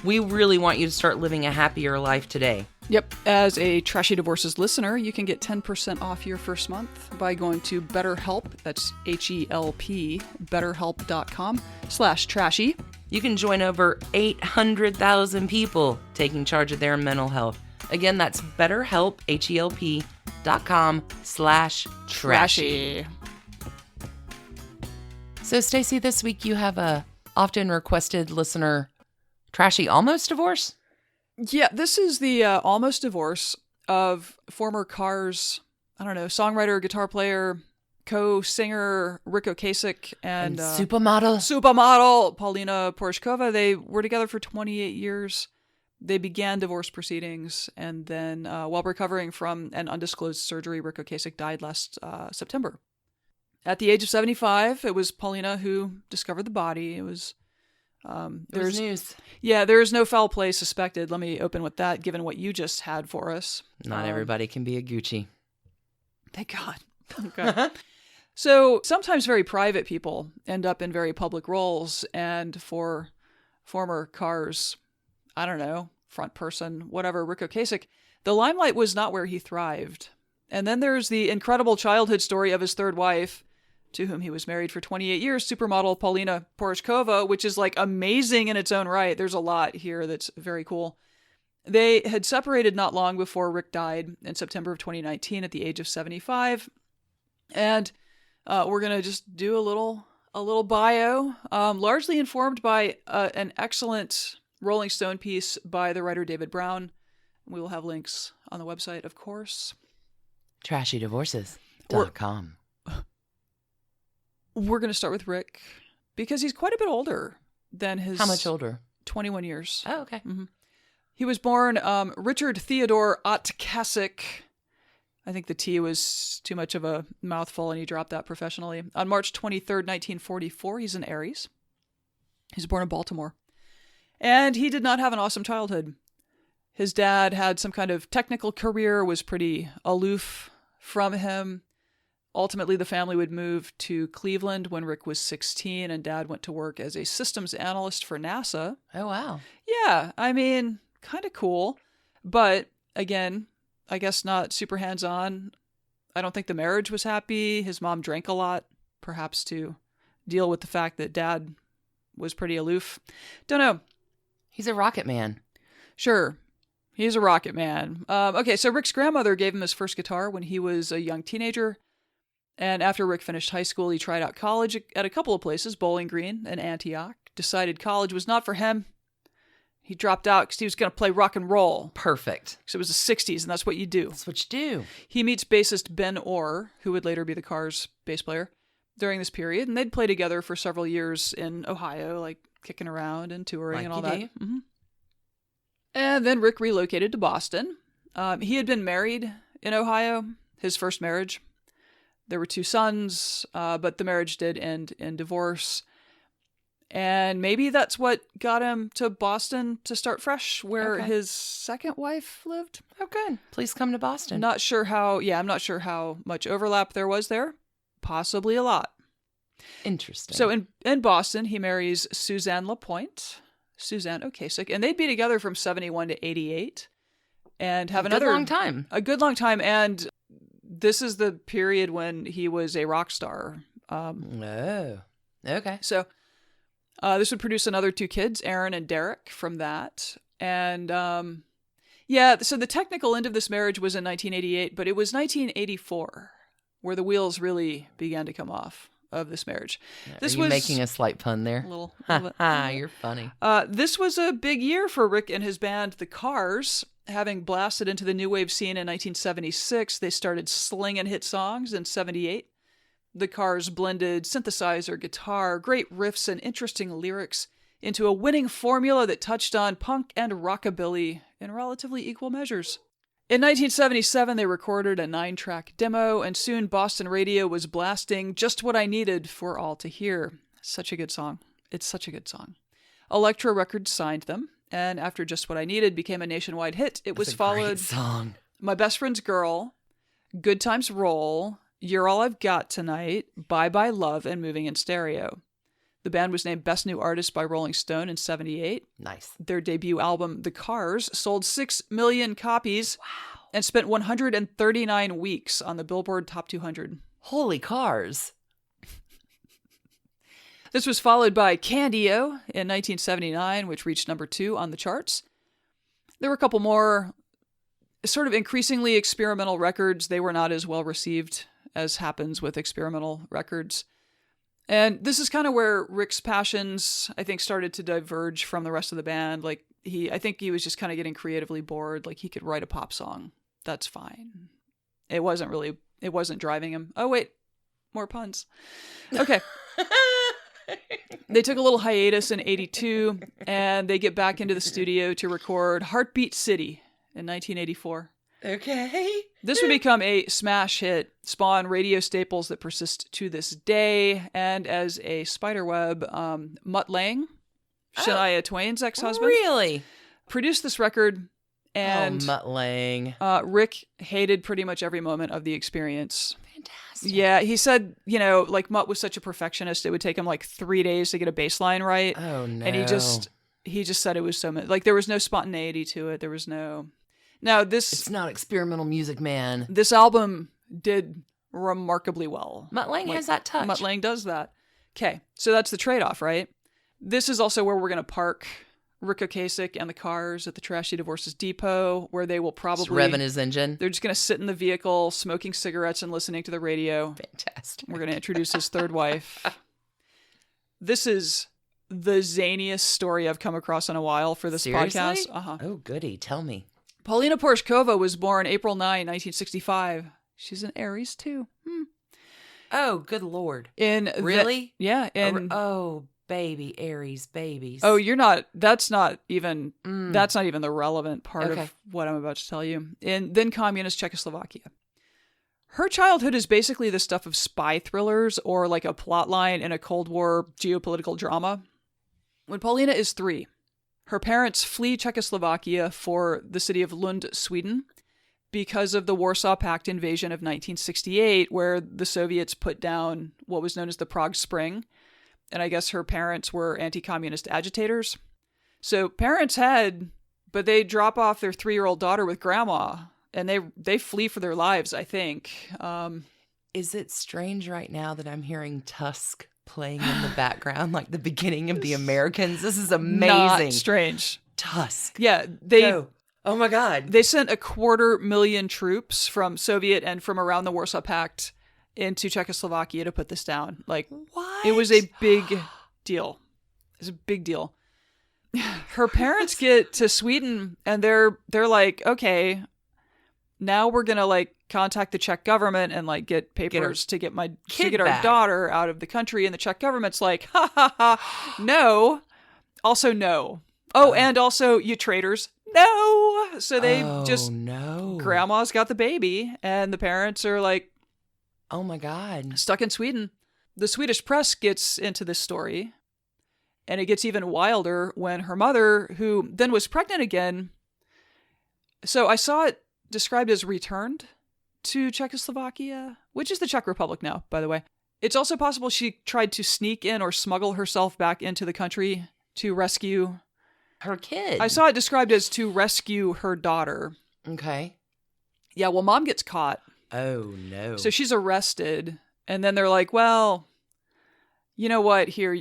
We really want you to start living a happier life today. Yep. As a Trashy Divorces listener, you can get 10% off your first month by going to BetterHelp. That's HELP, betterhelp.com/trashy. You can join over 800,000 people taking charge of their mental health. Again, that's BetterHelp, HELP.com/trashy. So, Stacie, this week you have a often requested listener trashy almost divorce? Yeah, this is the almost divorce of former Cars, songwriter, guitar player, co-singer Ric Ocasek and supermodel Paulina Porizkova. They were together for 28 years. They began divorce proceedings, and then while recovering from an undisclosed surgery, Ric Ocasek died last September. At the age of 75, it was Paulina who discovered the body. It was there's news. Yeah, there is no foul play suspected. Let me open with that, given what you just had for us. Not everybody can be a Gucci. Thank God. Okay. So sometimes very private people end up in very public roles, and for former Cars, front person, whatever, Ric Ocasek, the limelight was not where he thrived. And then there's the incredible childhood story of his third wife, to whom he was married for 28 years, supermodel Paulina Porizkova, which is amazing in its own right. There's a lot here that's very cool. They had separated not long before Rick died in September of 2019 at the age of 75. And we're going to just do a little a little bio, largely informed by an excellent Rolling Stone piece by the writer David Browne. We will have links on the website, of course. TrashyDivorces.com. We're going to start with Ric because he's quite a bit older than his... How much older? 21 years. Oh, okay. Mm-hmm. He was born Richard Theodore Ocasek. I think the T was too much of a mouthful and he dropped that professionally. On March 23rd, 1944, he's an Aries. He's born in Baltimore. And he did not have an awesome childhood. His dad had some kind of technical career, was pretty aloof from him. Ultimately, the family would move to Cleveland when Ric was 16, and Dad went to work as a systems analyst for NASA. Oh, wow. Yeah, I mean, kind of cool. But, again, I guess not super hands-on. I don't think the marriage was happy. His mom drank a lot, perhaps to deal with the fact that Dad was pretty aloof. Don't know. He's a rocket man. Sure. He's a rocket man. Okay, so Ric's grandmother gave him his first guitar when he was a young teenager. And after Ric finished high school, he tried out college at a couple of places, Bowling Green and Antioch. Decided college was not for him. He dropped out because he was going to play rock and roll. Perfect. Because it was the 60s, and that's what you do. That's what you do. He meets bassist Ben Orr, who would later be the Cars bass player, during this period. And they'd play together for several years in Ohio, like kicking around and touring like and all you that. Do. Mm-hmm. And then Ric relocated to Boston. He had been married in Ohio, his first marriage. There were 2 sons, but the marriage did end in divorce. And maybe that's what got him to Boston to start fresh, where his second wife lived. Oh, good. Please come to Boston. I'm not sure how much overlap there was there. Possibly a lot. Interesting. So in Boston, he marries Suzanne LaPointe. Suzanne Ocasek. And they'd be together from 71 to 88. And have another... long time. A good long time. And... this is the period when he was a rock star. Oh, okay. So this would produce another 2 kids, Aaron and Derek, from that. And so the technical end of this marriage was in 1988, but it was 1984 where the wheels really began to come off of this marriage. This Are you making a slight pun there? A little bit. You're funny. This was a big year for Ric and his band, the Cars. Having blasted into the new wave scene in 1976, they started slinging hit songs in 78. The Cars blended synthesizer, guitar, great riffs, and interesting lyrics into a winning formula that touched on punk and rockabilly in relatively equal measures. In 1977, they recorded a 9-track demo, and soon Boston radio was blasting Just What I Needed for all to hear. Such a good song. It's such a good song. Elektra Records signed them. And after Just What I Needed became a nationwide hit, it was followed... Great song. My Best Friend's Girl, Good Times Roll, You're All I've Got Tonight, Bye Bye Love, and Moving in Stereo. The band was named Best New Artist by Rolling Stone in 78. Nice. Their debut album, The Cars, sold 6 million copies. Wow. And spent 139 weeks on the Billboard Top 200. Holy Cars. This was followed by Candio in 1979, which reached number 2 on the charts. There were a couple more sort of increasingly experimental records. They were not as well received as happens with experimental records. And this is kind of where Ric's passions, I think, started to diverge from the rest of the band. Like, I think he was just kind of getting creatively bored. Like, he could write a pop song. That's fine. It wasn't driving him. Oh, wait. More puns. Okay. They took a little hiatus in 82, and they get back into the studio to record Heartbeat City in 1984. Okay. This would become a smash hit, spawn radio staples that persist to this day, and as a spiderweb, Mutt Lange, Shania Twain's ex-husband, Really? produced this record, and Mutt Lange. Ric hated pretty much every moment of the experience. Fantastic. Yeah, he said, like Mutt was such a perfectionist, it would take him like 3 days to get a bass line right. Oh, no. And he just said it was so much, like there was no spontaneity to it. There was no... Now It's not experimental music, man. This album did remarkably well. Mutt Lange has that touch. Mutt Lange does that. Okay, so that's the trade-off, right? This is also where we're going to park Ric Ocasek and the Cars at the Trashy Divorces Depot, where they will probably... Just revving his engine. They're just going to sit in the vehicle, smoking cigarettes and listening to the radio. Fantastic. We're going to introduce his third wife. This is the zaniest story I've come across in a while for this podcast. Oh, goody. Tell me. Paulina Porizkova was born April 9, 1965. She's an Aries, too. Oh, good Lord. Really? Yeah. Oh, baby, Aries, babies. Oh, that's not even the relevant part of what I'm about to tell you. In then communist Czechoslovakia. Her childhood is basically the stuff of spy thrillers or like a plot line in a Cold War geopolitical drama. When Paulina is 3, her parents flee Czechoslovakia for the city of Lund, Sweden, because of the Warsaw Pact invasion of 1968, where the Soviets put down what was known as the Prague Spring. And I guess her parents were anti-communist agitators. So parents but they drop off their 3-year-old daughter with grandma, and they flee for their lives, I think. Is it strange right now that I'm hearing Tusk playing in the background, like the beginning of The Americans? This is amazing. Not strange. Tusk. Yeah, Oh my God. They sent 250,000 troops from Soviet and from around the Warsaw Pact into Czechoslovakia to put this down. Like, what? It was a big deal. It's a big deal. Her parents get to Sweden and they're like, okay, now we're gonna like contact the Czech government and like get papers to get our daughter out of the country. And the Czech government's like, ha, no. Also, no. Oh, and also, you traitors. No. So they grandma's got the baby and the parents are like, oh my God, stuck in Sweden. The Swedish press gets into this story, and it gets even wilder when her mother, who then was pregnant again. So I saw it described as returned to Czechoslovakia, which is the Czech Republic now, by the way. It's also possible she tried to sneak in or smuggle herself back into the country to rescue her kid. I saw it described as to rescue her daughter. Okay. Yeah, well, mom gets caught. Oh, no. So she's arrested. And then they're like, well, you know what? Here,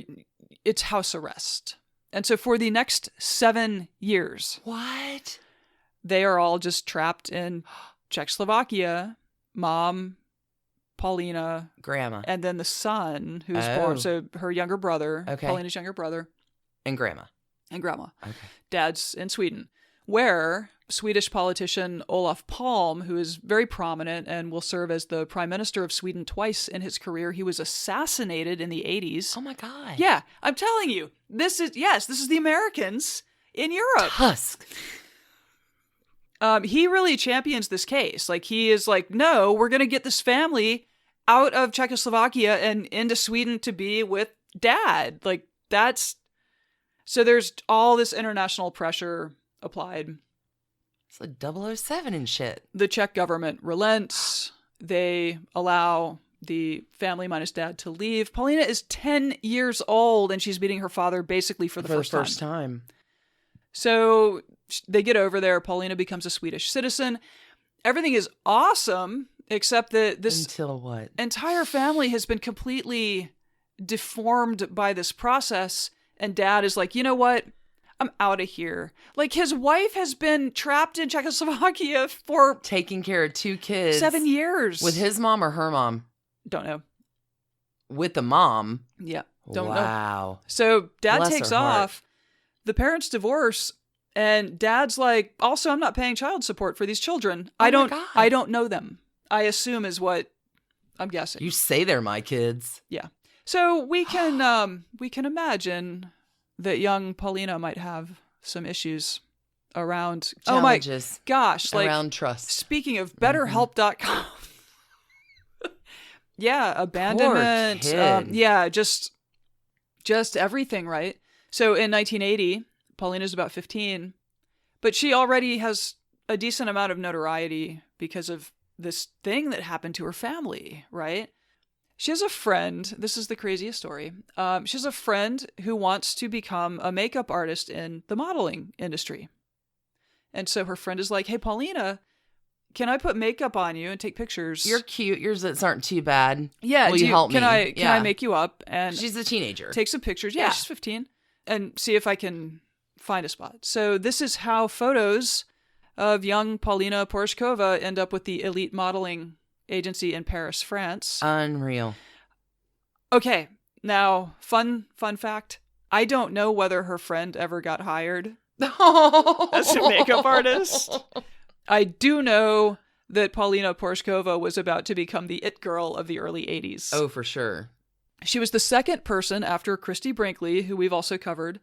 it's house arrest. And so for the next 7 years. What? They are all just trapped in Czechoslovakia. Mom, Paulina. Grandma. And then the son who's born. So her younger brother. Okay. Paulina's younger brother. And grandma. And grandma. Okay. Dad's in Sweden, where Swedish politician Olof Palme, who is very prominent and will serve as the prime minister of Sweden twice in his career, he was assassinated in the 80s. Oh my God. Yeah, I'm telling you, this is the Americans in Europe. Tusk. He really champions this case. Like, he is like, no, we're going to get this family out of Czechoslovakia and into Sweden to be with Dad. Like, that's... So there's all this international pressure applied. It's like 007 and shit. The Czech government relents. They allow the family minus Dad to leave. Paulina is 10 years old and she's meeting her father basically for the first time. So they get over there. Paulina becomes a Swedish citizen. Everything is awesome, except that this until what? Entire family has been completely deformed by this process. And Dad is like, you know what? I'm out of here. Like, his wife has been trapped in Czechoslovakia for... taking care of 2 kids. 7 years. With his mom or her mom? Don't know. With the mom? Yeah. Don't know. Wow. So Dad Bless takes her heart. off. The parents divorce. And Dad's like, also, I'm not paying child support for these children. Oh I don't know them. I assume is what I'm guessing. You say they're my kids. Yeah. So we can imagine that young Paulina might have some issues around challenges. Oh my gosh, like around trust. Speaking of BetterHelp.com. Yeah, abandonment. Poor kid. Yeah, just everything, right? So in 1980, Paulina's about 15, but she already has a decent amount of notoriety because of this thing that happened to her family, right? She has a friend. This is the craziest story. She has a friend who wants to become a makeup artist in the modeling industry. And so her friend is like, hey, Paulina, can I put makeup on you and take pictures? You're cute. Yours aren't too bad. Yeah. Will you help me? Can I make you up? And she's a teenager. Take some pictures. Yeah, she's 15. And see if I can find a spot. So this is how photos of young Paulina Porizkova end up with the elite modeling agency in Paris, France. Unreal. Okay, Now, fun fact, I don't know whether her friend ever got hired as a makeup artist. I do know that Paulina Porizkova was about to become the it girl of the early 80s. Oh, for sure. She was the second person after Christy Brinkley, who we've also covered,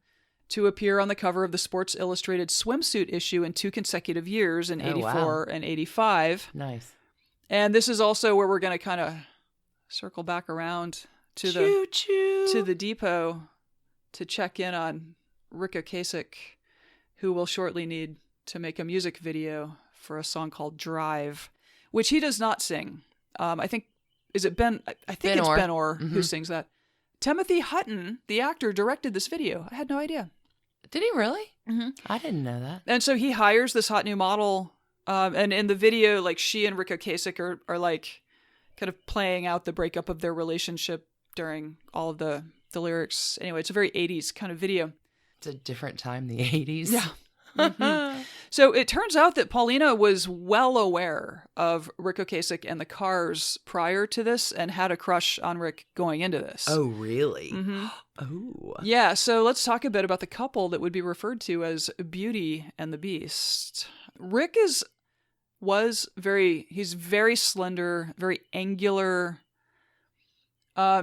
to appear on the cover of the Sports Illustrated swimsuit issue in 2 consecutive years in 84 and 85. Nice. And this is also where we're going to kind of circle back around to the depot to check in on Ric Ocasek, who will shortly need to make a music video for a song called Drive, which he does not sing. I think, is it Ben? I think it's Ben Orr who sings that. Timothy Hutton, the actor, directed this video. I had no idea. Did he really? Mm-hmm. I didn't know that. And so he hires this hot new model. And in the video, like, she and Ric Ocasek are like kind of playing out the breakup of their relationship during all of the lyrics. Anyway, it's a very 80s kind of video. It's a different time, the 80s. Yeah. Mm-hmm. So it turns out that Paulina was well aware of Ric Ocasek and the Cars prior to this and had a crush on Ric going into this. Oh, really? Mm-hmm. Oh. Yeah, so let's talk a bit about the couple that would be referred to as Beauty and the Beast. Ric he's very slender, very angular.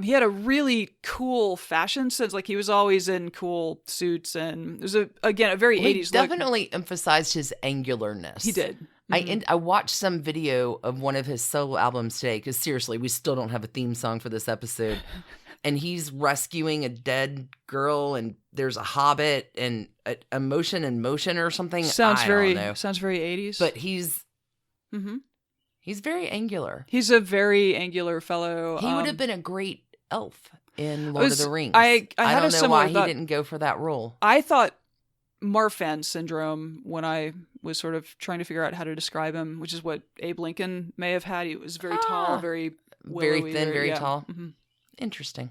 He had a really cool fashion sense. Like, he was always in cool suits, and it was a very 80s look. He definitely emphasized his angularness. He did. Mm-hmm. I watched some video of one of his solo albums today, because seriously, we still don't have a theme song for this episode. And he's rescuing a dead girl, and there's a hobbit and a motion in motion or something. Sounds very 80s. But he's very angular. He's a very angular fellow. He would have been a great elf in Lord of the Rings. I don't know why he didn't go for that role. I thought Marfan syndrome when I was sort of trying to figure out how to describe him, which is what Abe Lincoln may have had. He was very tall, very willowy, thin, very tall. Mm-hmm. Interesting.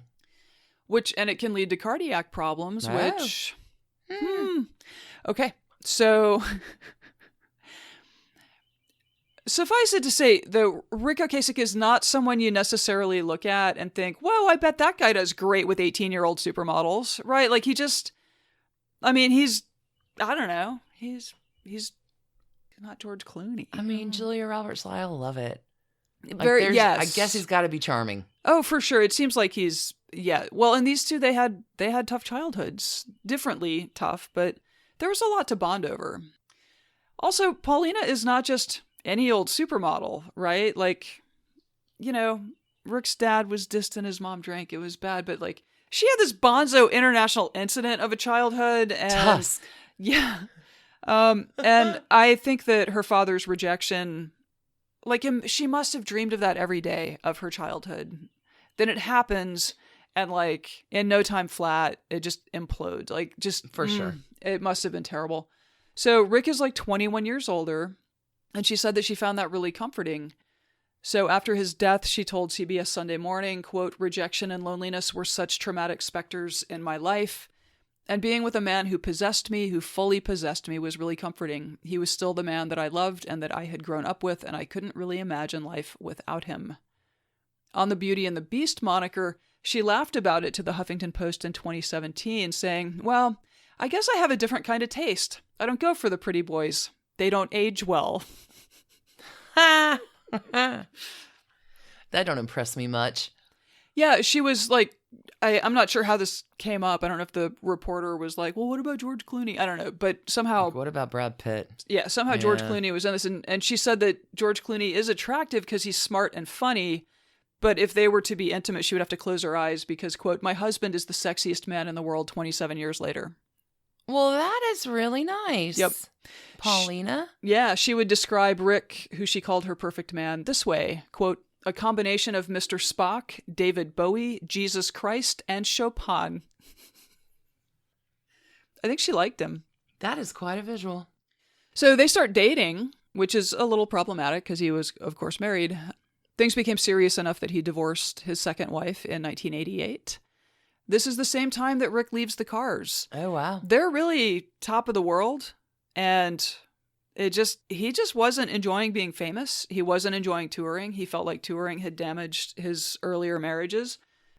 And it can lead to cardiac problems, which... Okay, so... Suffice it to say, though, Ric Ocasek is not someone you necessarily look at and think, whoa, I bet that guy does great with 18-year-old supermodels, right? Like, he's, I don't know, he's not George Clooney. I mean, Julia Roberts-Lyle, love it. Yes. I guess he's got to be charming. Oh, for sure. It seems like he's, yeah. Well, and these two, they had tough childhoods, differently tough, but there was a lot to bond over. Also, Paulina is not just any old supermodel, right? Like, you know, Ric's dad was distant, his mom drank, it was bad, but like, she had this bonzo international incident of a childhood, and Tusk. Yeah. And I think that her father's rejection, like, she must have dreamed of that every day of her childhood. Then it happens, and like, in no time flat, it just implodes. Like, just for sure. It must have been terrible. So Ric is like 21 years older. And she said that she found that really comforting. So after his death, she told CBS Sunday Morning, quote, "Rejection and loneliness were such traumatic specters in my life. And being with a man who possessed me, who fully possessed me, was really comforting. He was still the man that I loved and that I had grown up with, and I couldn't really imagine life without him." On the Beauty and the Beast moniker, she laughed about it to the Huffington Post in 2017, saying, "Well, I guess I have a different kind of taste. I don't go for the pretty boys. They don't age well." That don't impress me much. Yeah, she was like, I'm not sure how this came up. I don't know if the reporter was like, well, what about George Clooney? I don't know, but somehow... Like, what about Brad Pitt? Yeah, somehow George Clooney was in this, and she said that George Clooney is attractive because he's smart and funny, but if they were to be intimate, she would have to close her eyes because, quote, "My husband is the sexiest man in the world 27 years later." Well, that is really nice. Yep. Paulina? She would describe Ric, who she called her perfect man, this way, quote, "A combination of Mr. Spock, David Bowie, Jesus Christ, and Chopin." I think she liked him. That is quite a visual. So they start dating, which is a little problematic because he was, of course, married. Things became serious enough that he divorced his second wife in 1988. This is the same time that Ric leaves the Cars. Oh, wow. They're really top of the world, and he just wasn't enjoying being famous. He wasn't enjoying touring. He felt like touring had damaged his earlier marriages.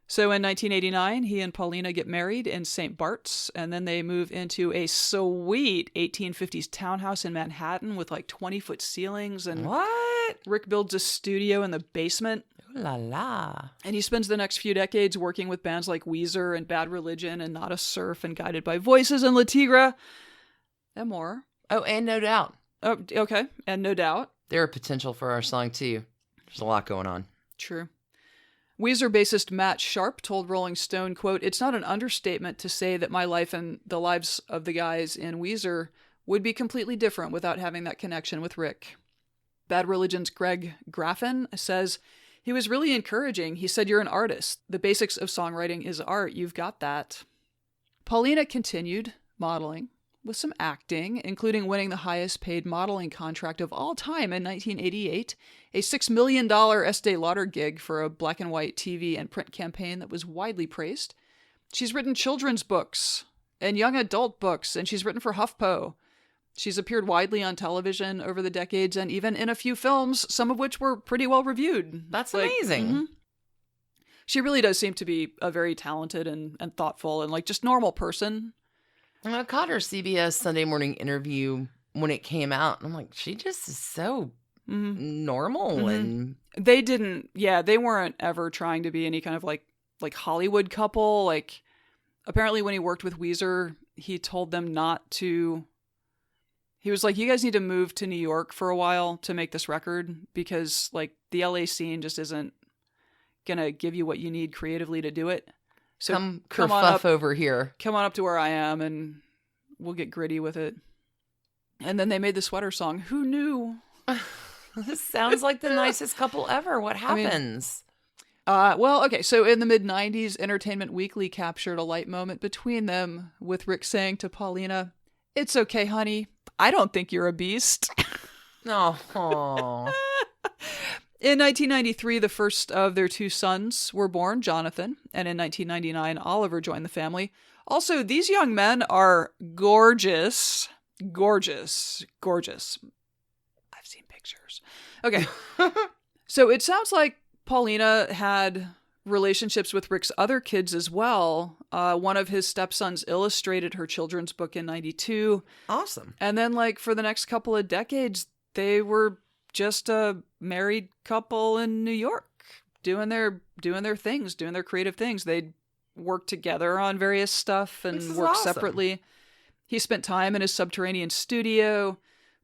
So in 1989, he and Paulina get married in St. Bart's, and then they move into a sweet 1850s townhouse in Manhattan with like 20-foot ceilings. And What? Ric builds a studio in the basement. Ooh la la. And he spends the next few decades working with bands like Weezer and Bad Religion and Not a Surf and Guided by Voices and La Tigra and more. Oh, and No Doubt. Oh, okay. And No Doubt. They're a potential for our song, too. There's a lot going on. True. Weezer bassist Matt Sharp told Rolling Stone, quote, "It's not an understatement to say that my life and the lives of the guys in Weezer would be completely different without having that connection with Ric." Bad Religion's Greg Graffin says, "He was really encouraging. He said, 'You're an artist. The basics of songwriting is art. You've got that.'" Paulina continued modeling with some acting, including winning the highest paid modeling contract of all time in 1988, a $6 million Estee Lauder gig for a black and white TV and print campaign that was widely praised. She's written children's books and young adult books, and she's written for HuffPo. She's appeared widely on television over the decades and even in a few films, some of which were pretty well reviewed. That's amazing. She really does seem to be a very talented and thoughtful and like just normal person. I caught her CBS Sunday morning interview when it came out. And I'm like, she just is so normal. And they weren't ever trying to be any kind of like Hollywood couple. Like, apparently when he worked with Weezer, he told them not to. He was like, you guys need to move to New York for a while to make this record because like the LA scene just isn't gonna give you what you need creatively to do it. So come on up over here. Come on up to where I am and we'll get gritty with it. And then they made the sweater song. Who knew? This sounds like the nicest couple ever. What happens? Okay. So in the mid-90s, Entertainment Weekly captured a light moment between them with Ric saying to Paulina, "It's okay, honey. I don't think you're a beast." Oh. In 1993, the first of their two sons were born, Jonathan, and in 1999, Oliver joined the family. Also, these young men are gorgeous. Gorgeous. Gorgeous. I've seen pictures. Okay. So it sounds like Paulina had relationships with Ric's other kids as well. One of his stepsons illustrated her children's book in 92. Awesome. And then, like, for the next couple of decades, they were just a married couple in New York doing their things, doing their creative things. They'd work together on various stuff and work awesome. Separately. He spent time in his subterranean studio,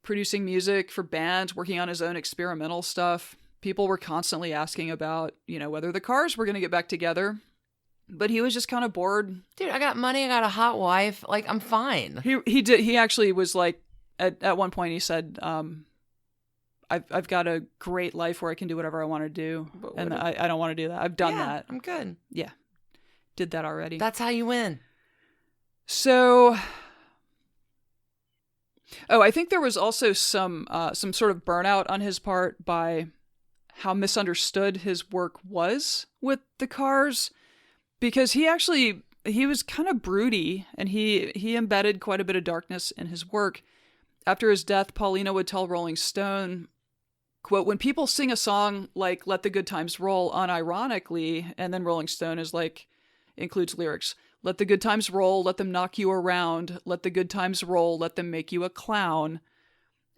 producing music for bands, working on his own experimental stuff. People were constantly asking about, whether the Cars were going to get back together. But he was just kind of bored. Dude, I got money. I got a hot wife. Like, I'm fine. He actually was like, at one point he said, I've got a great life where I can do whatever I want to do. And I don't want to do that. I've done that. I'm good. Yeah. Did that already. That's how you win. So, I think there was also some sort of burnout on his part by how misunderstood his work was with the Cars, because he was kind of broody and he embedded quite a bit of darkness in his work. After his death, Paulina would tell Rolling Stone, quote, "When people sing a song like Let the Good Times Roll unironically," and then Rolling Stone is like, includes lyrics, "Let the good times roll, let them knock you around, let the good times roll, let them make you a clown."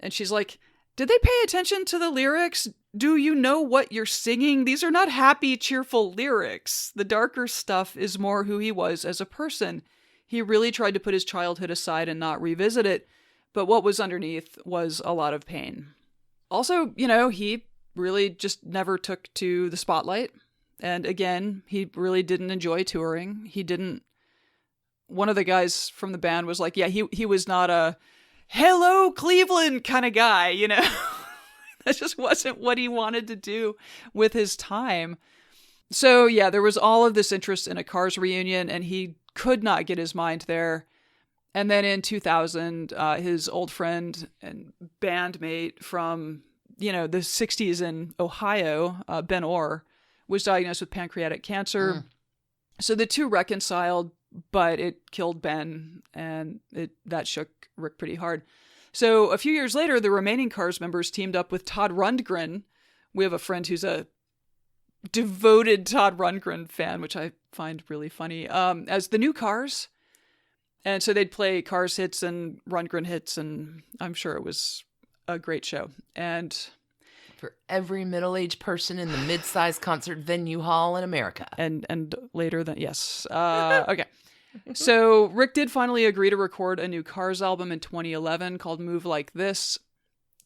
And she's like, did they pay attention to the lyrics? Do you know what you're singing? These are not happy, cheerful lyrics. The darker stuff is more who he was as a person. He really tried to put his childhood aside and not revisit it, but what was underneath was a lot of pain. Also, he really just never took to the spotlight. And again, he really didn't enjoy touring. One of the guys from the band was like, yeah, he was not a hello Cleveland kind of guy, That just wasn't what he wanted to do with his time. So yeah, there was all of this interest in a Cars reunion and he could not get his mind there. And then in 2000, his old friend and bandmate from, the 60s in Ohio, Ben Orr, was diagnosed with pancreatic cancer. So the two reconciled, but it killed Ben, and that shook Ric pretty hard. So a few years later, the remaining Cars members teamed up with Todd Rundgren. We have a friend who's a devoted Todd Rundgren fan, which I find really funny, as the new Cars. And so they'd play Cars hits and Rundgren hits, and I'm sure it was a great show. And for every middle-aged person in the mid-sized concert venue hall in America. And later than, yes. Okay. So Rick did finally agree to record a new Cars album in 2011 called Move Like This.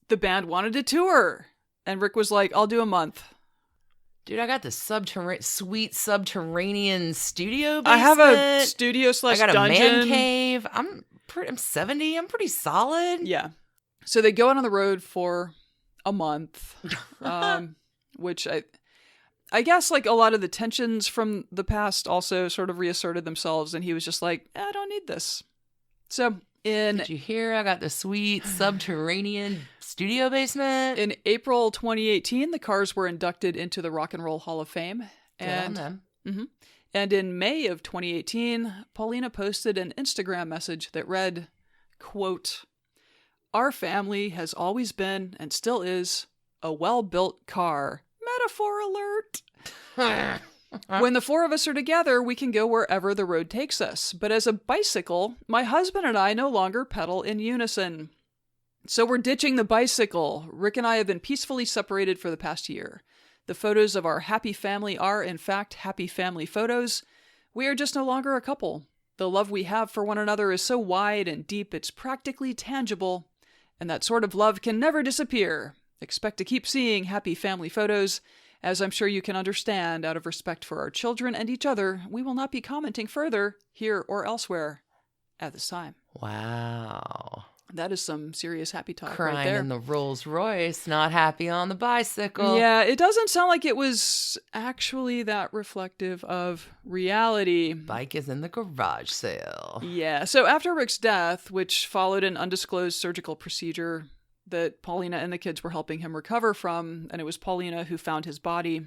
The band wanted to tour, and Rick was like, I'll do a month. Dude, I got the sweet subterranean studio basement. I have a studio / dungeon. I got a man cave. I'm 70. I'm pretty solid. Yeah. So they go out on the road for a month, which I guess like a lot of the tensions from the past also sort of reasserted themselves, and he was just like, I don't need this. So did you hear? I got the sweet subterranean studio basement. In April 2018, the Cars were inducted into the Rock and Roll Hall of Fame. Good on them. Mm-hmm. And in May of 2018, Paulina posted an Instagram message that read, quote, "Our family has always been and still is a well-built car. Metaphor alert. When the four of us are together, we can go wherever the road takes us. But as a bicycle, my husband and I no longer pedal in unison. So we're ditching the bicycle. Rick and I have been peacefully separated for the past year. The photos of our happy family are, in fact, happy family photos. We are just no longer a couple. The love we have for one another is so wide and deep it's practically tangible. And that sort of love can never disappear. Expect to keep seeing happy family photos. As I'm sure you can understand, out of respect for our children and each other, we will not be commenting further, here or elsewhere, at this time." Wow. That is some serious happy talk Crying right there. in the Rolls Royce, not happy on the bicycle. Yeah, it doesn't sound like it was actually that reflective of reality. Bike is in the garage sale. Yeah, so after Rick's death, which followed an undisclosed surgical procedure that Paulina and the kids were helping him recover from, and it was Paulina who found his body.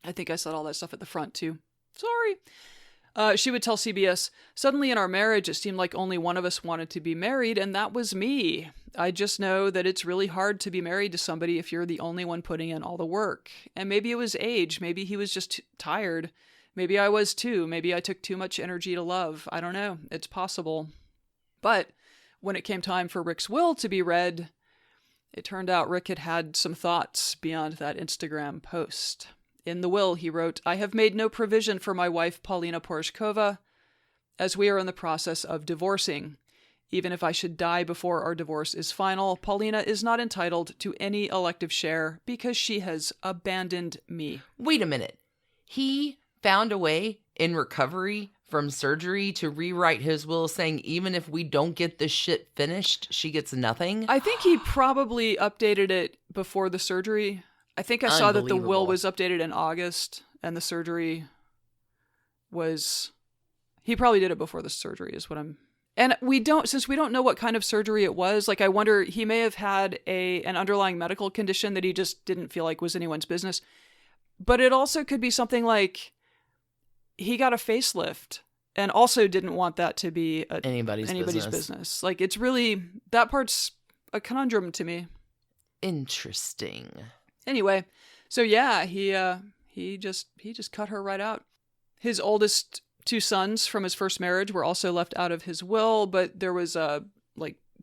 I think I said all that stuff at the front, too. Sorry. She would tell CBS, "Suddenly in our marriage, it seemed like only one of us wanted to be married, and that was me. I just know that it's really hard to be married to somebody if you're the only one putting in all the work. And maybe it was age. Maybe he was just tired. Maybe I was too. Maybe I took too much energy to love. I don't know. It's possible." But when it came time for Rick's will to be read, it turned out Rick had had some thoughts beyond that Instagram post. In the will, he wrote, "I have made no provision for my wife, Paulina Porizkova, as we are in the process of divorcing. Even if I should die before our divorce is final, Paulina is not entitled to any elective share because she has abandoned me." Wait a minute. He found a way in recovery from surgery to rewrite his will saying even if we don't get this shit finished, she gets nothing? I think he probably updated it before the surgery. I think I saw that the will was updated in August and the surgery was... He probably did it before the surgery is what I'm... And since we don't know what kind of surgery it was, like I wonder, he may have had an underlying medical condition that he just didn't feel like was anyone's business. But it also could be something like he got a facelift and also didn't want that to be anybody's business. Like it's really, that part's a conundrum to me. Interesting. Anyway, so yeah, he just cut her right out. His oldest two sons from his first marriage were also left out of his will, but there was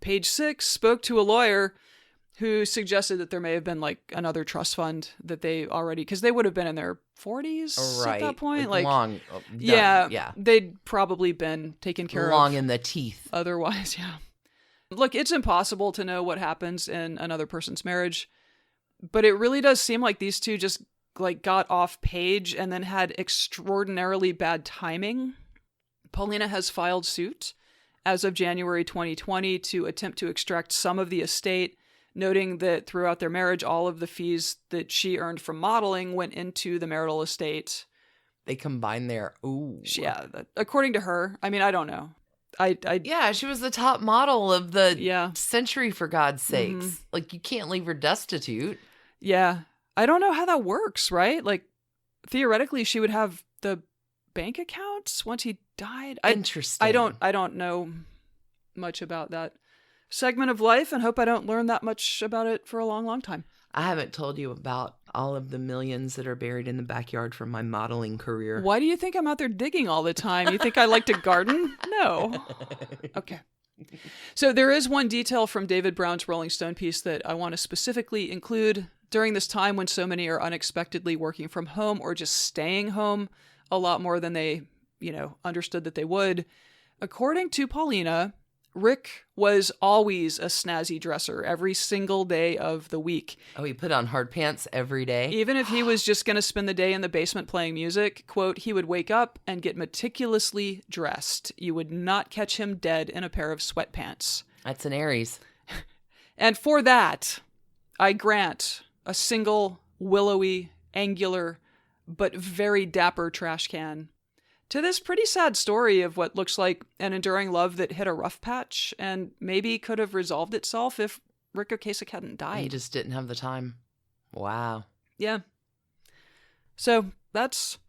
page 6 spoke to a lawyer who suggested that there may have been like another trust fund that they already, because they would have been in their 40s at that point. Like long, yeah, they'd probably been taken care of. Long in the teeth. Otherwise, yeah. Look, it's impossible to know what happens in another person's marriage, but it really does seem like these two just like got off page and then had extraordinarily bad timing. Paulina has filed suit as of January 2020 to attempt to extract some of the estate, noting that throughout their marriage, all of the fees that she earned from modeling went into the marital estate. They combined their... Ooh. Yeah, according to her. I mean, I don't know. Yeah, she was the top model of the century, for God's sakes. Mm-hmm. Like, you can't leave her destitute. Yeah. I don't know how that works, right? Like, theoretically, she would have the bank accounts once he died. Interesting. I don't know much about that segment of life and hope I don't learn that much about it for a long, long time. I haven't told you about all of the millions that are buried in the backyard from my modeling career. Why do you think I'm out there digging all the time? You think I like to garden? No. Okay. So there is one detail from David Browne's Rolling Stone piece that I want to specifically include during this time when so many are unexpectedly working from home or just staying home a lot more than they, understood that they would. According to Paulina, Ric was always a snazzy dresser every single day of the week. Oh, he put on hard pants every day? Even if he was just going to spend the day in the basement playing music, quote, he would wake up and get meticulously dressed. You would not catch him dead in a pair of sweatpants. That's an Aries. And for that, I grant a single willowy, angular, but very dapper trash can to this pretty sad story of what looks like an enduring love that hit a rough patch and maybe could have resolved itself if Ric Ocasek hadn't died. He just didn't have the time. Wow. Yeah. So that's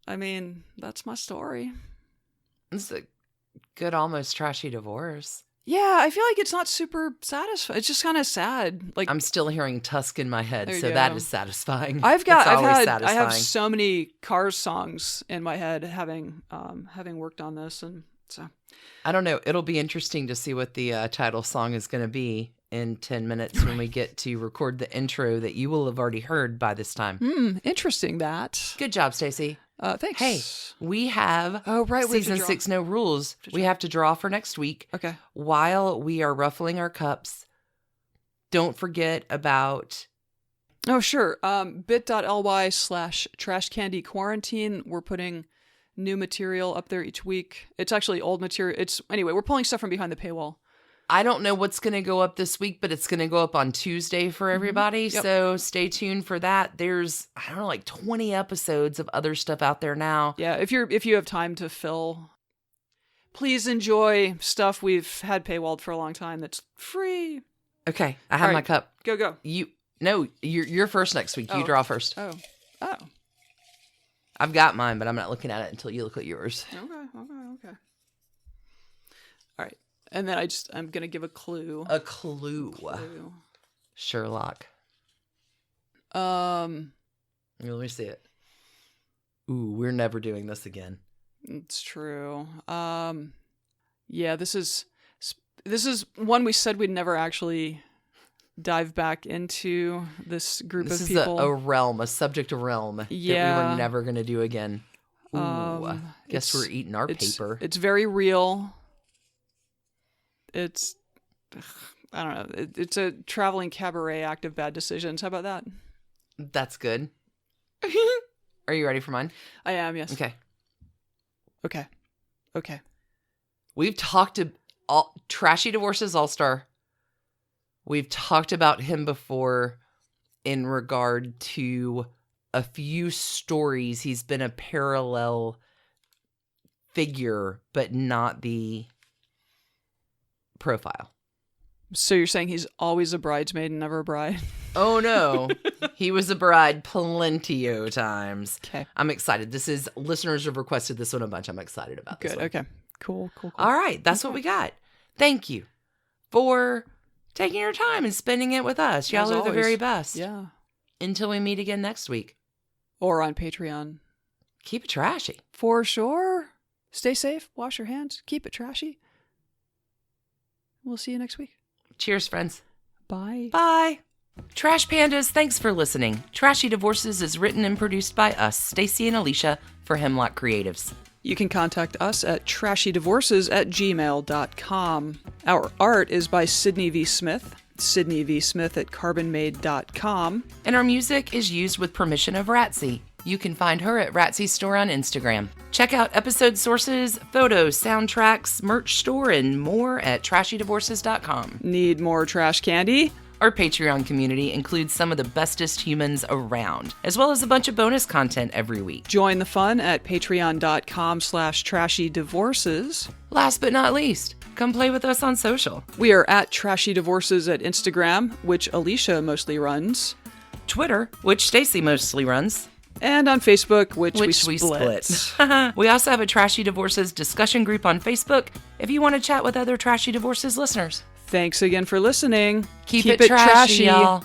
my story. It's a good, almost trashy divorce. Yeah, I feel like it's not super satisfying. It's just kind of sad. Like I'm still hearing Tusk in my head, There you so go. that is satisfying. I Satisfying. have so many Cars songs in my head having worked on this, and so I don't know. It'll be interesting to see what the title song is going to be in 10 minutes when we get to record the intro that you will have already heard by this time. Interesting that. Good job, Stacie. Thanks. Hey, we have season 6 No Rules. We have to draw for next week. Okay. While we are ruffling our cups, don't forget about... Oh, sure. bit.ly/trashcandyquarantine. We're putting new material up there each week. It's actually old material. Anyway, we're pulling stuff from behind the paywall. I don't know what's going to go up this week, but it's going to go up on Tuesday for everybody. Yep. So stay tuned for that. There's, 20 episodes of other stuff out there now. Yeah, if you have time to fill, please enjoy stuff we've had paywalled for a long time that's free. Okay, I have my cup. Go. You're first next week. You draw first. Oh. I've got mine, but I'm not looking at it until you look at yours. Okay. All right. And then I'm going to give a clue. A clue. Sherlock. Let me see it. Ooh, we're never doing this again. It's true. Yeah, this is one we said we'd never actually dive back into this group of people. This is a subject realm that we were never going to do again. Ooh, guess we're eating our paper. It's very real. It's, I don't know. It's a traveling cabaret act of bad decisions. How about that? That's good. Are you ready for mine? I am, yes. Okay. We've talked to Trashy Divorces All-Star. We've talked about him before in regard to a few stories. He's been a parallel figure, but not the profile. So you're saying he's always a bridesmaid and never a bride? Oh no. He was a bride plenty of times. Okay. I'm excited. Listeners have requested this one a bunch. I'm excited about this one. Okay. Cool. All right. That's what we got. Thank you for taking your time and spending it with us. Y'all are the very best. Yeah. Until we meet again next week. Or on Patreon. Keep it trashy. For sure. Stay safe. Wash your hands. Keep it trashy. We'll see you next week. Cheers, friends. Bye. Bye. Trash Pandas, thanks for listening. Trashy Divorces is written and produced by us, Stacie and Alicia, for Hemlock Creatives. You can contact us at trashydivorces@gmail.com. Our art is by Sydney V. Smith, sydneyvsmith@carbonmade.com. And our music is used with permission of Ratsy. You can find her at Ratsy's store on Instagram. Check out episode sources, photos, soundtracks, merch store, and more at trashydivorces.com. Need more trash candy? Our Patreon community includes some of the bestest humans around, as well as a bunch of bonus content every week. Join the fun at patreon.com/trashydivorces. Last but not least, come play with us on social. We are at Trashy Divorces at Instagram, which Alicia mostly runs. Twitter, which Stacie mostly runs. And on Facebook, which we split. We also have a Trashy Divorces discussion group on Facebook if you want to chat with other Trashy Divorces listeners. Thanks again for listening. Keep it trashy, y'all.